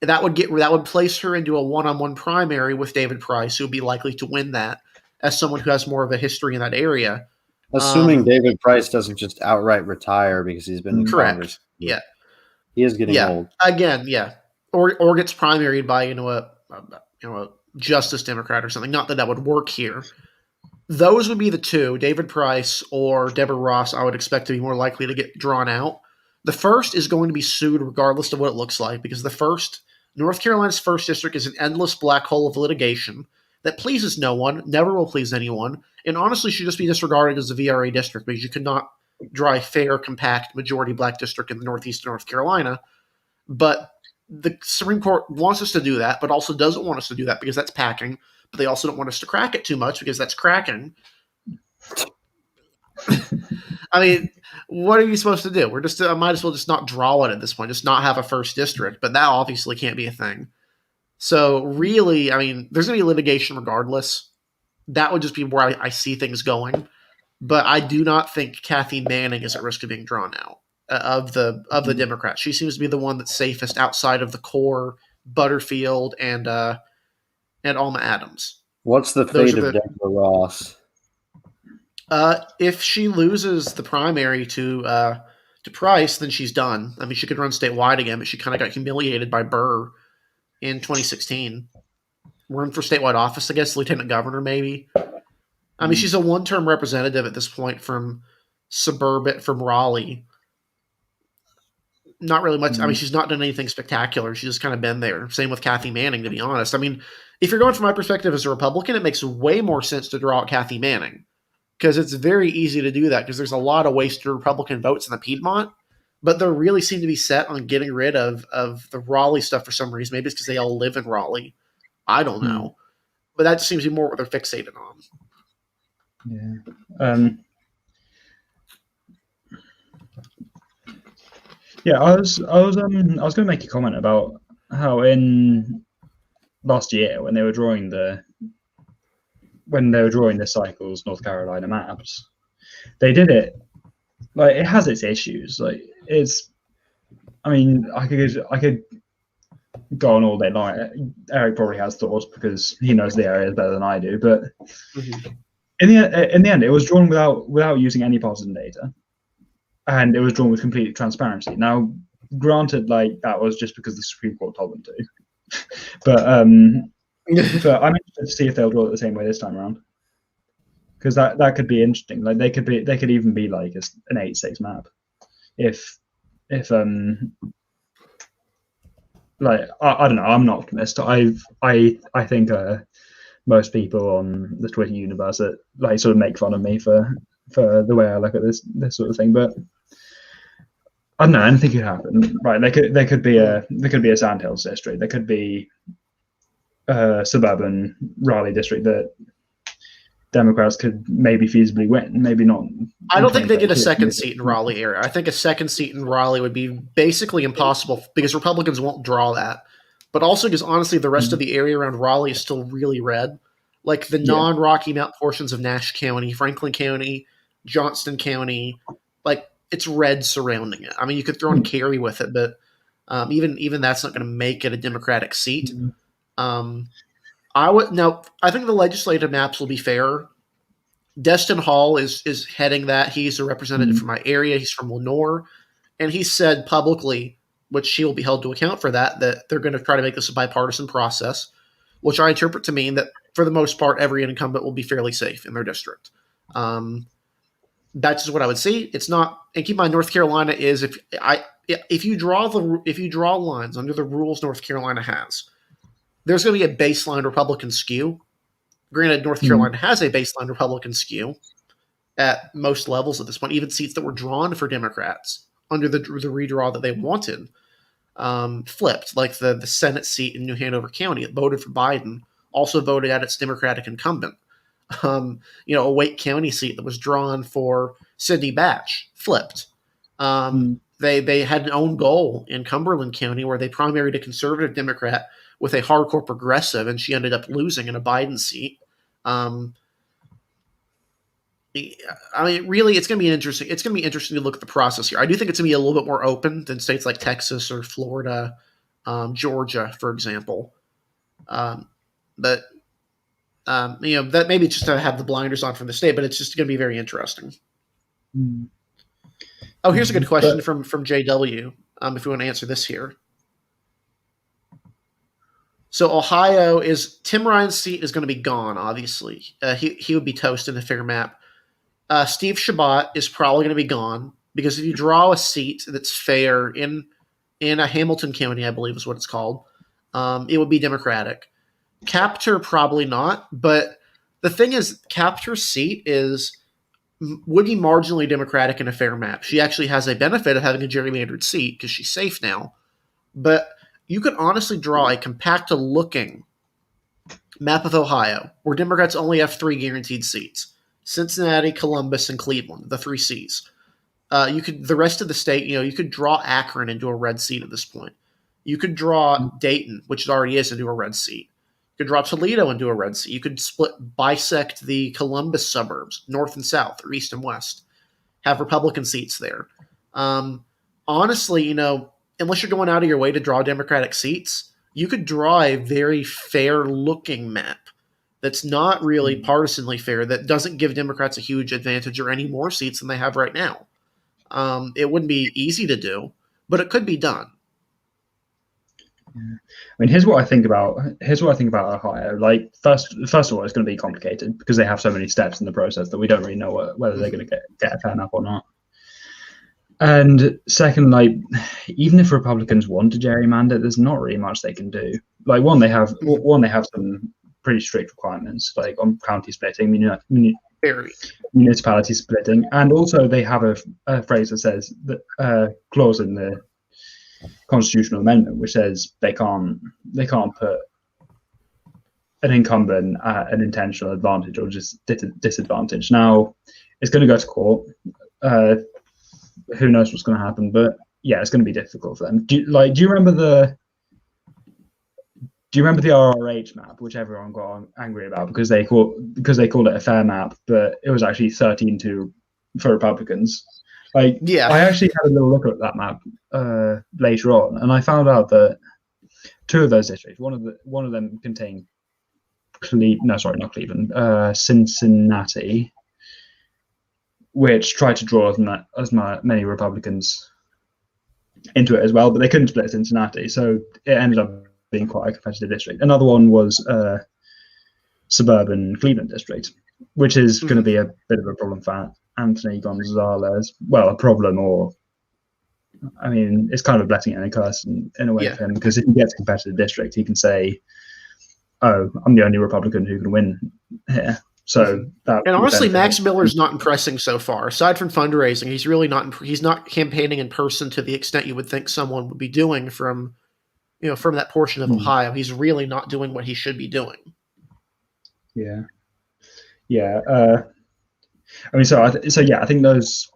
That would place her into a one-on-one primary with David Price, who would be likely to win that as someone who has more of a history in that area. Assuming David Price doesn't just outright retire because he's been in correct. Congress. Yeah. He is getting old. Again, yeah. Or gets primaried by, a Justice Democrat or something. Not that would work here. Those would be the two, David Price or Deborah Ross, I would expect to be more likely to get drawn out. The first is going to be sued regardless of what it looks like, because North Carolina's 1st district is an endless black hole of litigation that pleases no one, never will please anyone, and honestly should just be disregarded as a VRA district because you could not draw a fair, compact, majority black district in the Northeast of North Carolina. But the Supreme Court wants us to do that, but also doesn't want us to do that because that's packing. But they also don't want us to crack it too much because that's cracking. I mean, what are you supposed to do? I might as well just not draw it at this point, just not have a 1st district. But that obviously can't be a thing. So really, I mean, there's going to be litigation regardless. That would just be where I see things going. But I do not think Kathy Manning is at risk of being drawn out of the Democrats. She seems to be the one that's safest outside of the core, Butterfield, and Alma Adams. What's the fate of Deborah Ross? If she loses the primary to Price, then she's done. I mean, she could run statewide again, but she kind of got humiliated by Burr in 2016. Run for statewide office, I guess, lieutenant governor maybe. I mean, she's a one-term representative at this point from Raleigh. Not really much. I mean, she's not done anything spectacular. She's just kind of been there. Same with Kathy Manning, to be honest. I mean, if you're going from my perspective as a Republican, it makes way more sense to draw out Kathy Manning because it's very easy to do that because there's a lot of wasted Republican votes in the Piedmont, but they really seem to be set on getting rid of the Raleigh stuff for some reason. Maybe it's because they all live in Raleigh. I don't know. But that seems to be more what they're fixated on. Yeah. Yeah, I was going to make a comment about how in last year when they were drawing the cycles North Carolina maps, they did it like it has its issues. Like I mean, I could go on all day long. Eric probably has thoughts because he knows the areas better than I do. But in the end, it was drawn without using any partisan data. And it was drawn with complete transparency. Now, granted, like that was just because the Supreme Court told them to. But I'm interested to see if they'll draw it the same way this time around, because that could be interesting. Like they could even be like an 8-6 map, if like I don't know. I'm not optimist. I think most people on the Twitter universe that like sort of make fun of me for the way I look at this sort of thing, but. I don't know. Anything could happen, right? There could be a Sandhills district. There could be a suburban Raleigh district that Democrats could maybe feasibly win, maybe not. I don't think they get a second seat in Raleigh area. I think a second seat in Raleigh would be basically impossible because Republicans won't draw that. But also because honestly, the rest of the area around Raleigh is still really red. Like the non-Rocky Mount portions of Nash County, Franklin County, Johnston County, like. It's red surrounding it. I mean, you could throw in Cary with it, but even that's not going to make it a Democratic seat. I think the legislative maps will be fair. Destin Hall is heading that. He's a representative from my area. He's from Lenore, and he said publicly which she will be held to account for that they're going to try to make this a bipartisan process, which I interpret to mean that for the most part, every incumbent will be fairly safe in their district. That's just what I would see. It's not, and keep in mind, North Carolina is if you draw lines under the rules North Carolina has, there's going to be a baseline Republican skew. Granted, North Carolina has a baseline Republican skew at most levels at this point. Even seats that were drawn for Democrats under the redraw that they wanted flipped, like the Senate seat in New Hanover County. It voted for Biden, also voted at its Democratic incumbent. A Wake County seat that was drawn for Sidney Batch flipped. They had an own goal in Cumberland County where they primaried a conservative Democrat with a hardcore progressive, and she ended up losing in a Biden seat. Really, it's going to be interesting. It's going to be interesting to look at the process here. I do think it's going to be a little bit more open than states like Texas or Florida, Georgia, for example. That maybe just to have the blinders on from the state, but it's just going to be very interesting. Oh, here's a good question from JW. If you want to answer this here. So Ohio Tim Ryan's seat is going to be gone. Obviously, he would be toast in the fair map. Steve Shabbat is probably going to be gone because if you draw a seat that's fair in a Hamilton County, I believe is what it's called, it would be Democratic. Captor probably not, but the thing is, Captor's seat would be marginally Democratic in a fair map. She actually has a benefit of having a gerrymandered seat because she's safe now, but you could honestly draw a compacta-looking map of Ohio where Democrats only have 3 guaranteed seats: Cincinnati, Columbus, and Cleveland, the 3 Cs. The rest of the state, you could draw Akron into a red seat at this point. You could draw Dayton, which already is, into a red seat. You could draw Toledo into a red seat. You could bisect the Columbus suburbs, north and south, or east and west. Have Republican seats there. Honestly, unless you're going out of your way to draw Democratic seats, you could draw a very fair-looking map that's not really partisanly fair, that doesn't give Democrats a huge advantage or any more seats than they have right now. It wouldn't be easy to do, but it could be done. Here's what I think about Ohio. Like, first of all, it's going to be complicated because they have so many steps in the process that we don't really know whether they're going to get a fair map or not. And second, even if Republicans want to gerrymander, there's not really much they can do. Like, they have some pretty strict requirements, like on county splitting, municipality splitting, and also they have a phrase that says that clause in the constitutional amendment which says they can't put an incumbent at an intentional advantage or just disadvantage. Now, it's going to go to court. Who knows what's going to happen? But yeah, it's going to be difficult for them. Do you remember the RRH map, which everyone got angry about because they called it a fair map, but it was actually 13-2 for Republicans? I actually had a little look at that map later on, and I found out that 2 of those districts, one of them contained Cincinnati, which tried to draw as many Republicans into it as well, but they couldn't split Cincinnati, so it ended up being quite a competitive district. Another one was suburban Cleveland district, which is going to be a bit of a problem for Anthony Gonzalez. Well, a problem, or it's kind of a blessing and a curse in a way for him, because if he gets a competitive district, he can say, "Oh, I'm the only Republican who can win here." So and honestly, Max Miller's not impressing so far. Aside from fundraising, he's really not. He's not campaigning in person to the extent you would think someone would be doing from that portion of Ohio. He's really not doing what he should be doing. Yeah. I think those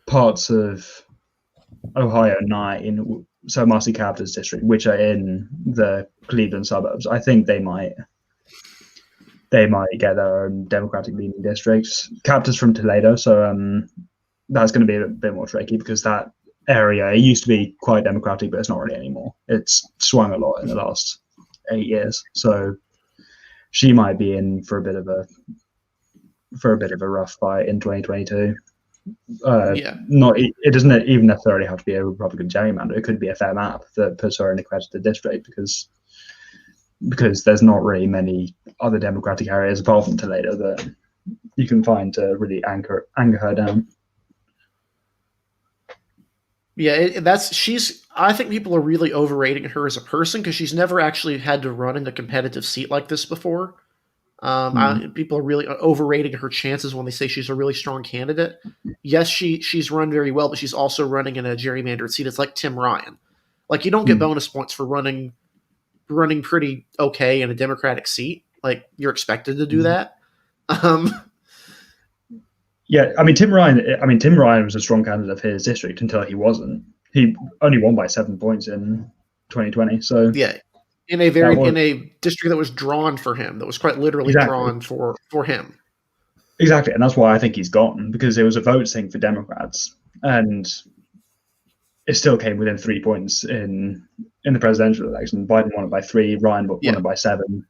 parts of Ohio 9, so Marcy Captor's district, which are in the Cleveland suburbs, I think they might get their own Democratic leaning districts. Captor's from Toledo, so that's going to be a bit more tricky because that area, it used to be quite Democratic, but it's not really anymore. It's swung a lot in the last 8 years, so she might be in for a bit of a rough fight in 2022. It doesn't even necessarily have to be a Republican gerrymander. It could be a fair map that puts her in a accredited district because there's not really many other Democratic areas apart from Toledo that you can find to really anger her down. Yeah, I think people are really overrating her as a person because she's never actually had to run in a competitive seat like this before. People are really overrating her chances when they say she's a really strong candidate. Yes, she's run very well, but she's also running in a gerrymandered seat. It's like Tim Ryan. Like, you don't get bonus points for running pretty okay in a Democratic seat. Like, you're expected to do that. Yeah, I mean Tim Ryan was a strong candidate of his district until he wasn't. He only won by 7 points in 2020. So yeah, in a district that was drawn for him, that was quite literally drawn for him. Exactly, and that's why I think he's gotten, because it was a vote thing for Democrats, and it still came within 3 points in the presidential election. Biden won it by 3, Ryan won it by 7.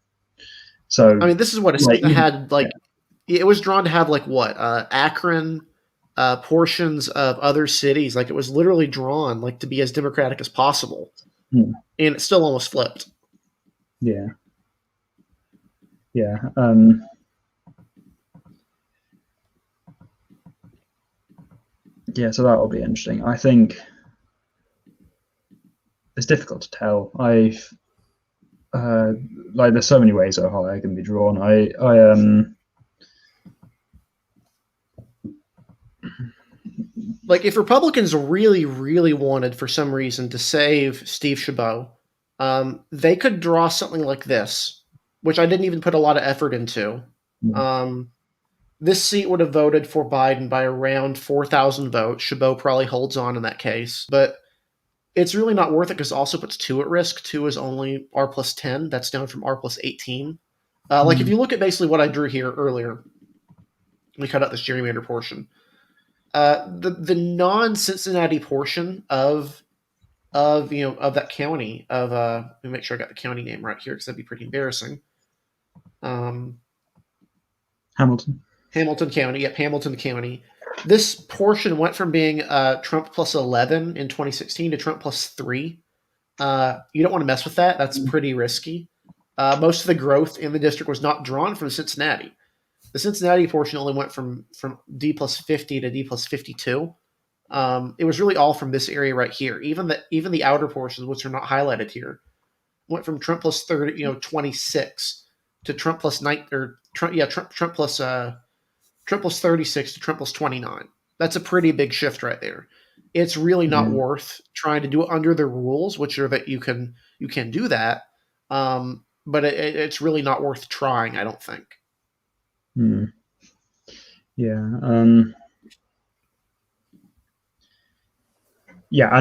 So I mean, this is what a state that had it was drawn to have Akron, portions of other cities. Like, it was literally drawn to be as Democratic as possible, and it still almost flipped. Yeah. So that will be interesting. I think it's difficult to tell. There's so many ways Ohio can be drawn. If Republicans really, really wanted for some reason to save Steve Chabot, they could draw something like this, which I didn't even put a lot of effort into. This seat would have voted for Biden by around 4,000 votes. Chabot probably holds on in that case, but it's really not worth it because it also puts 2 at risk. 2 is only R plus 10. That's down from R plus 18. If you look at basically what I drew here earlier, we cut out this gerrymander portion. The non-Cincinnati portion of that county let me make sure I got the county name right here because that'd be pretty embarrassing. Hamilton County. Yep, Hamilton County. This portion went from being Trump plus 11 in 2016 to Trump plus 3. You don't want to mess with that. That's pretty risky. Most of the growth in the district was not drawn from Cincinnati. The Cincinnati portion only went from D plus 50 to D plus 52. It was really all from this area right here. Even the outer portions, which are not highlighted here, went from Trump plus 30, 26 to Trump plus 9 Trump plus 36 to Trump plus 29. That's a pretty big shift right there. It's really not worth trying to do it under the rules, which are that you can do that. But it's really not worth trying, I don't think. And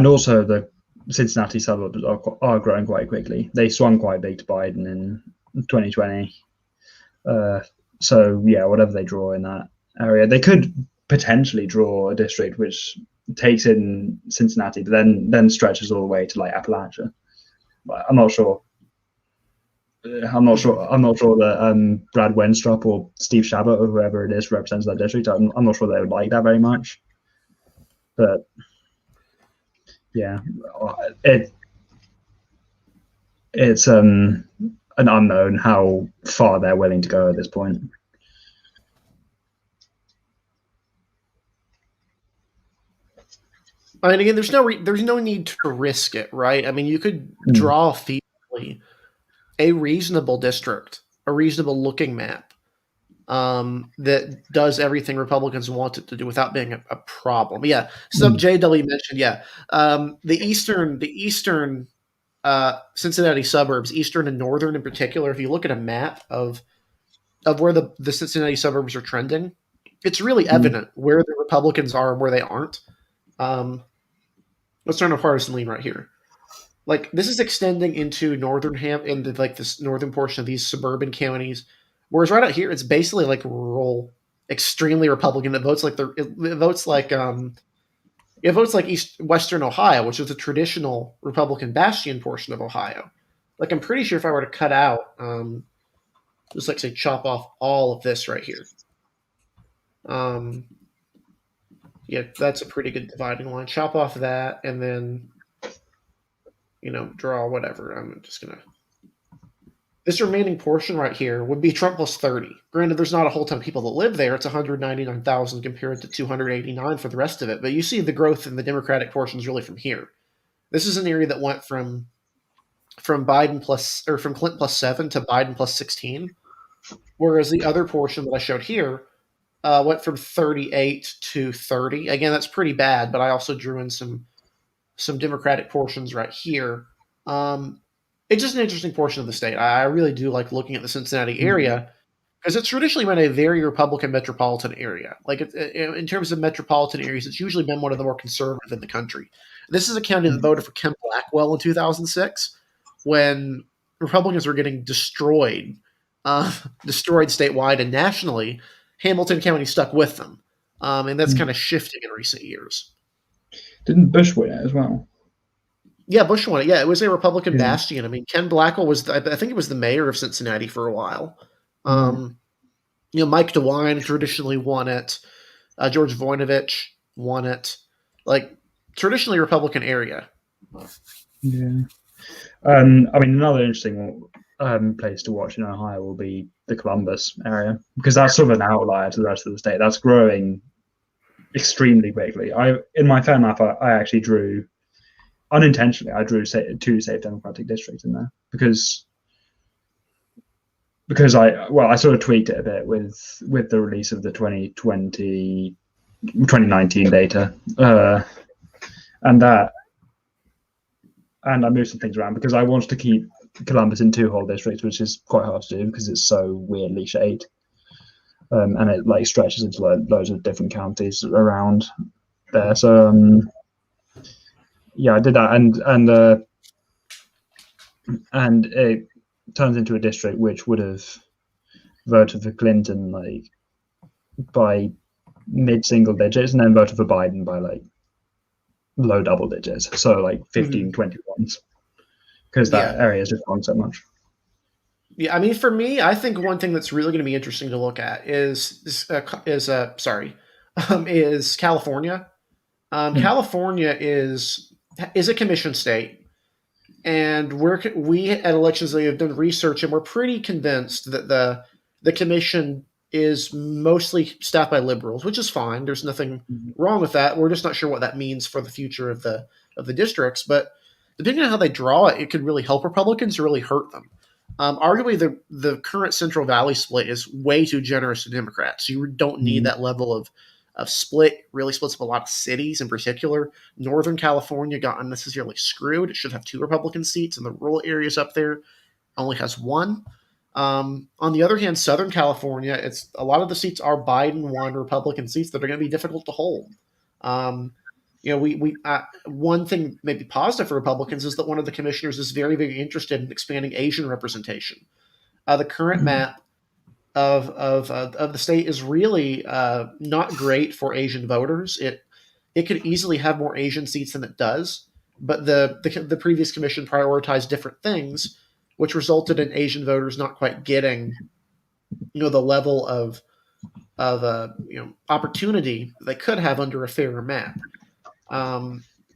also the Cincinnati suburbs are growing quite quickly. They swung quite big to Biden in 2020. Whatever they draw in that area, they could potentially draw a district which takes in Cincinnati, but then stretches all the way to Appalachia. But I'm not sure. I'm not sure that Brad Wenstrup or Steve Chabot or whoever it is represents that district. I'm not sure they would like that very much. But it's an unknown how far they're willing to go at this point. I mean, again, there's no need to risk it, right? I mean, you could draw feasibly a reasonable district, a reasonable looking map that does everything Republicans want it to do without being a problem. Yeah, so JW mentioned, the eastern Cincinnati suburbs, eastern and northern in particular. If you look at a map of where the Cincinnati suburbs are trending, it's really evident where the Republicans are and where they aren't. Let's turn a partisan lean right here. This is extending into into this northern portion of these suburban counties, whereas right out here it's basically rural, extremely Republican. It votes Western Ohio, which is the traditional Republican bastion portion of Ohio. I'm pretty sure if I were to cut out, just say chop off all of this right here. Yeah, that's a pretty good dividing line. Chop off that, and then draw whatever. I'm just gonna. This remaining portion right here would be Trump plus 30. Granted, there's not a whole ton of people that live there. It's 199,000 compared to 289 for the rest of it. But you see the growth in the Democratic portions really from here. This is an area that went from Biden from Clinton plus 7 to Biden plus 16, whereas the other portion that I showed here went from 38 to 30. Again, that's pretty bad, but I also drew in some Democratic portions right here. It's just an interesting portion of the state. I really do like looking at the Cincinnati area because it's traditionally been a very Republican metropolitan area. Like in terms of metropolitan areas, it's usually been one of the more conservative in the country. This is a county that voted for Ken Blackwell in 2006 when Republicans were getting destroyed statewide and nationally. Hamilton County stuck with them, and that's kind of shifting in recent years. Didn't Bush win it as well? Yeah, Bush won it. Yeah, it was a Republican bastion. I mean, Ken Blackwell was, I think it was the mayor of Cincinnati for a while. Mike DeWine traditionally won it. George Voinovich won it. Like, traditionally Republican area. Yeah. I mean, another interesting place to watch in Ohio will be the Columbus area, because that's sort of an outlier to the rest of the state. That's growing extremely quickly. In my fan map, I actually drew unintentionally. I drew two safe Democratic districts in there because I sort of tweaked it a bit with the release of the 2019 data, and I moved some things around because I wanted to keep Columbus in two whole districts, which is quite hard to do because it's so weirdly shaped, and it like stretches into loads of different counties around there. So yeah, I did that, and it turns into a district which would have voted for Clinton like by mid-single digits, and then voted for Biden by like low double digits, so like 15, 21s, because that area is just growing so much. Yeah, I mean, for me, I think one thing that's really going to be interesting to look at is California. California is a commission state, and we at Elections Day have done research, and we're pretty convinced that the commission is mostly staffed by liberals, which is fine. There's nothing wrong with that. We're just not sure what that means for the future of the districts. But depending on how they draw it, it could really help Republicans or really hurt them. Arguably, the current Central Valley split is way too generous to Democrats. You don't need that level of split. Really splits up a lot of cities in particular. Northern California got unnecessarily screwed. It should have 2 Republican seats, and the rural areas up there only has 1. On the other hand, Southern California, it's a lot of the seats are Biden won Republican seats that are going to be difficult to hold. One thing maybe positive for Republicans is that one of the commissioners is very, very interested in expanding Asian representation. The current map of the state is really not great for Asian voters. It could easily have more Asian seats than it does, but the previous commission prioritized different things, which resulted in Asian voters not quite getting, the level of opportunity they could have under a fairer map.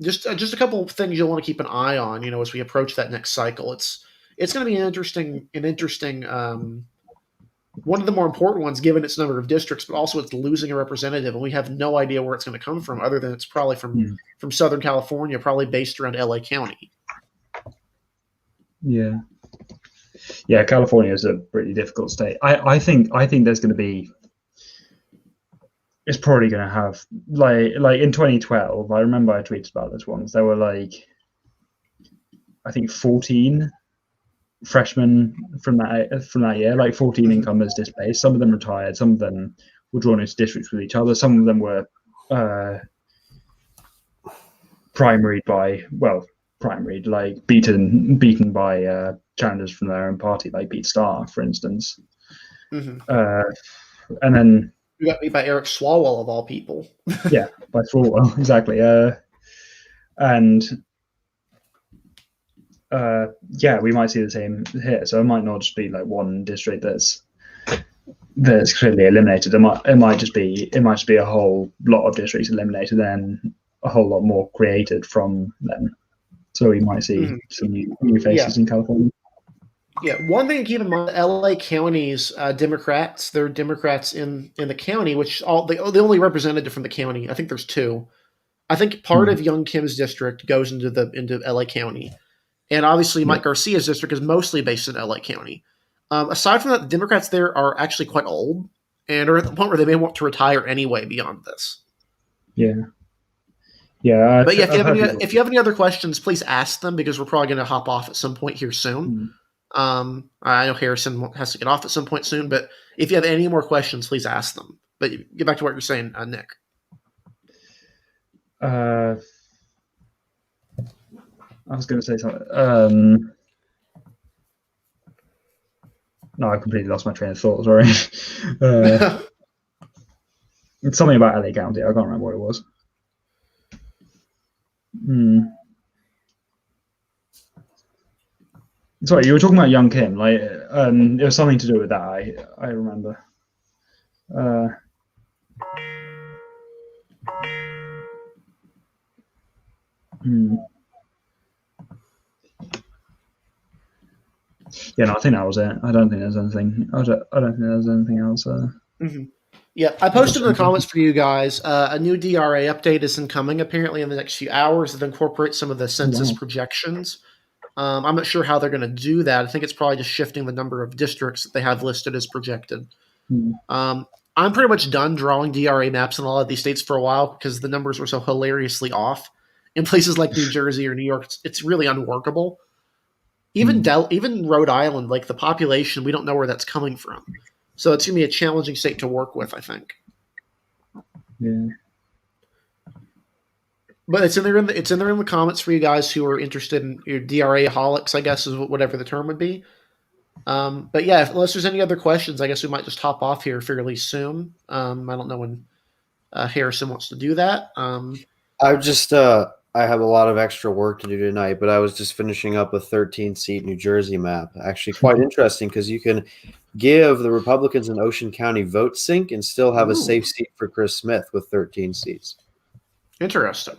Just a couple of things you'll want to keep an eye on, as we approach that next cycle. It's going to be an interesting one of the more important ones, given its number of districts, but also it's losing a representative, and we have no idea where it's going to come from, other than it's probably from Southern California, probably based around LA County. Yeah, California is a pretty difficult state. I think there's going to be. It's probably going to have like in 2012. I remember I tweeted about this once. There were like, I think 14 freshmen from that year, like 14 incumbents displaced. Some of them retired. Some of them were drawn into districts with each other. Some of them were primaried, like beaten by challengers from their own party, like Pete Starr, for instance. And then. You got beat by Eric Swalwell, of all people. Yeah, by Swalwell, exactly. We might see the same here. So it might not just be like one district that's that's clearly eliminated. It might just be a whole lot of districts eliminated and a whole lot more created from them. So we might see some new faces in California. Yeah, one thing to keep in mind: LA County's Democrats. They're Democrats in the county, which they only represented from the county. I think there's two. I think part of Young Kim's district goes into LA County, and obviously Mike Garcia's district is mostly based in LA County. Aside from that, the Democrats there are actually quite old and are at the point where they may want to retire anyway. Beyond this, But yeah, if you have any other questions, please ask them because we're probably going to hop off at some point here soon. I know Harrison has to get off at some point soon, but if you have any more questions, please ask them. But get back to what you're saying, Nick. I was going to say something. No, I completely lost my train of thought. Sorry. It's something about LA County. I can't remember what it was. Sorry, you were talking about Young Kim. Like, it was something to do with that. I remember. Yeah, no, I think that was it. I don't think there's anything. I don't think there's anything else. Yeah, I posted in the comments for you guys. A new DRA update is incoming apparently in the next few hours that incorporates some of the census projections. I'm not sure how they're going to do that. I think it's probably just shifting the number of districts that they have listed as projected. I'm pretty much done drawing DRA maps in a lot of these states for a while because the numbers were so hilariously off. In places like New Jersey or New York, it's really unworkable. Even Rhode Island, like the population, we don't know where that's coming from. So it's going to be a challenging state to work with, I think. Yeah. But it's in there in the comments for you guys who are interested in your DRA-holics, I guess is whatever the term would be. But yeah, unless there's any other questions, I guess we might just hop off here fairly soon. I don't know when Harrison wants to do that. I have a lot of extra work to do tonight, but I was just finishing up a 13-seat New Jersey map. Actually, quite interesting because you can give the Republicans in Ocean County vote sync and still have a safe seat for Chris Smith with 13 seats. Interesting.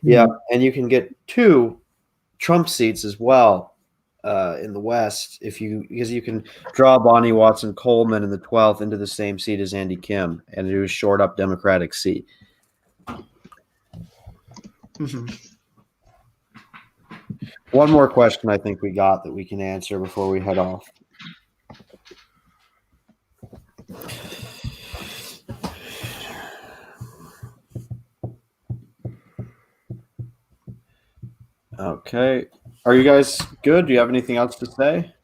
Yeah, and you can get 2 Trump seats as well in the West because you can draw Bonnie Watson Coleman in the 12th into the same seat as Andy Kim, and it was short up Democratic seat. One more question I think we got that we can answer before we head off. Okay. Are you guys good? Do you have anything else to say?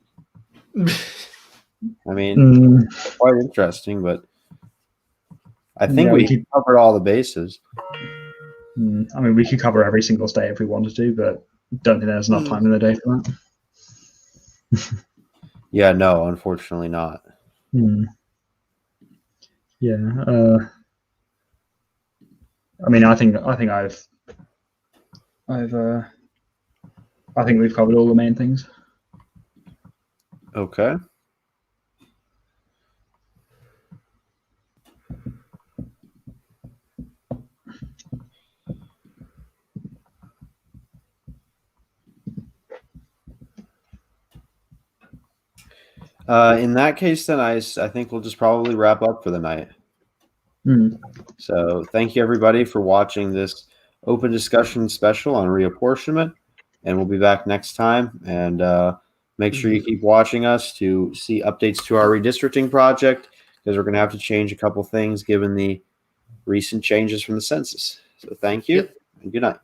I mean, quite interesting, but I think we covered all the bases. I mean, we could cover every single state if we wanted to, but don't think there's enough time in the day for that. Yeah, no, unfortunately not. Yeah. I mean, I think we've covered all the main things. Okay. In that case, then I think we'll just probably wrap up for the night. So thank you, everybody, for watching this open discussion special on reapportionment. And we'll be back next time. And make sure you keep watching us to see updates to our redistricting project because we're going to have to change a couple things given the recent changes from the census. So thank you and good night.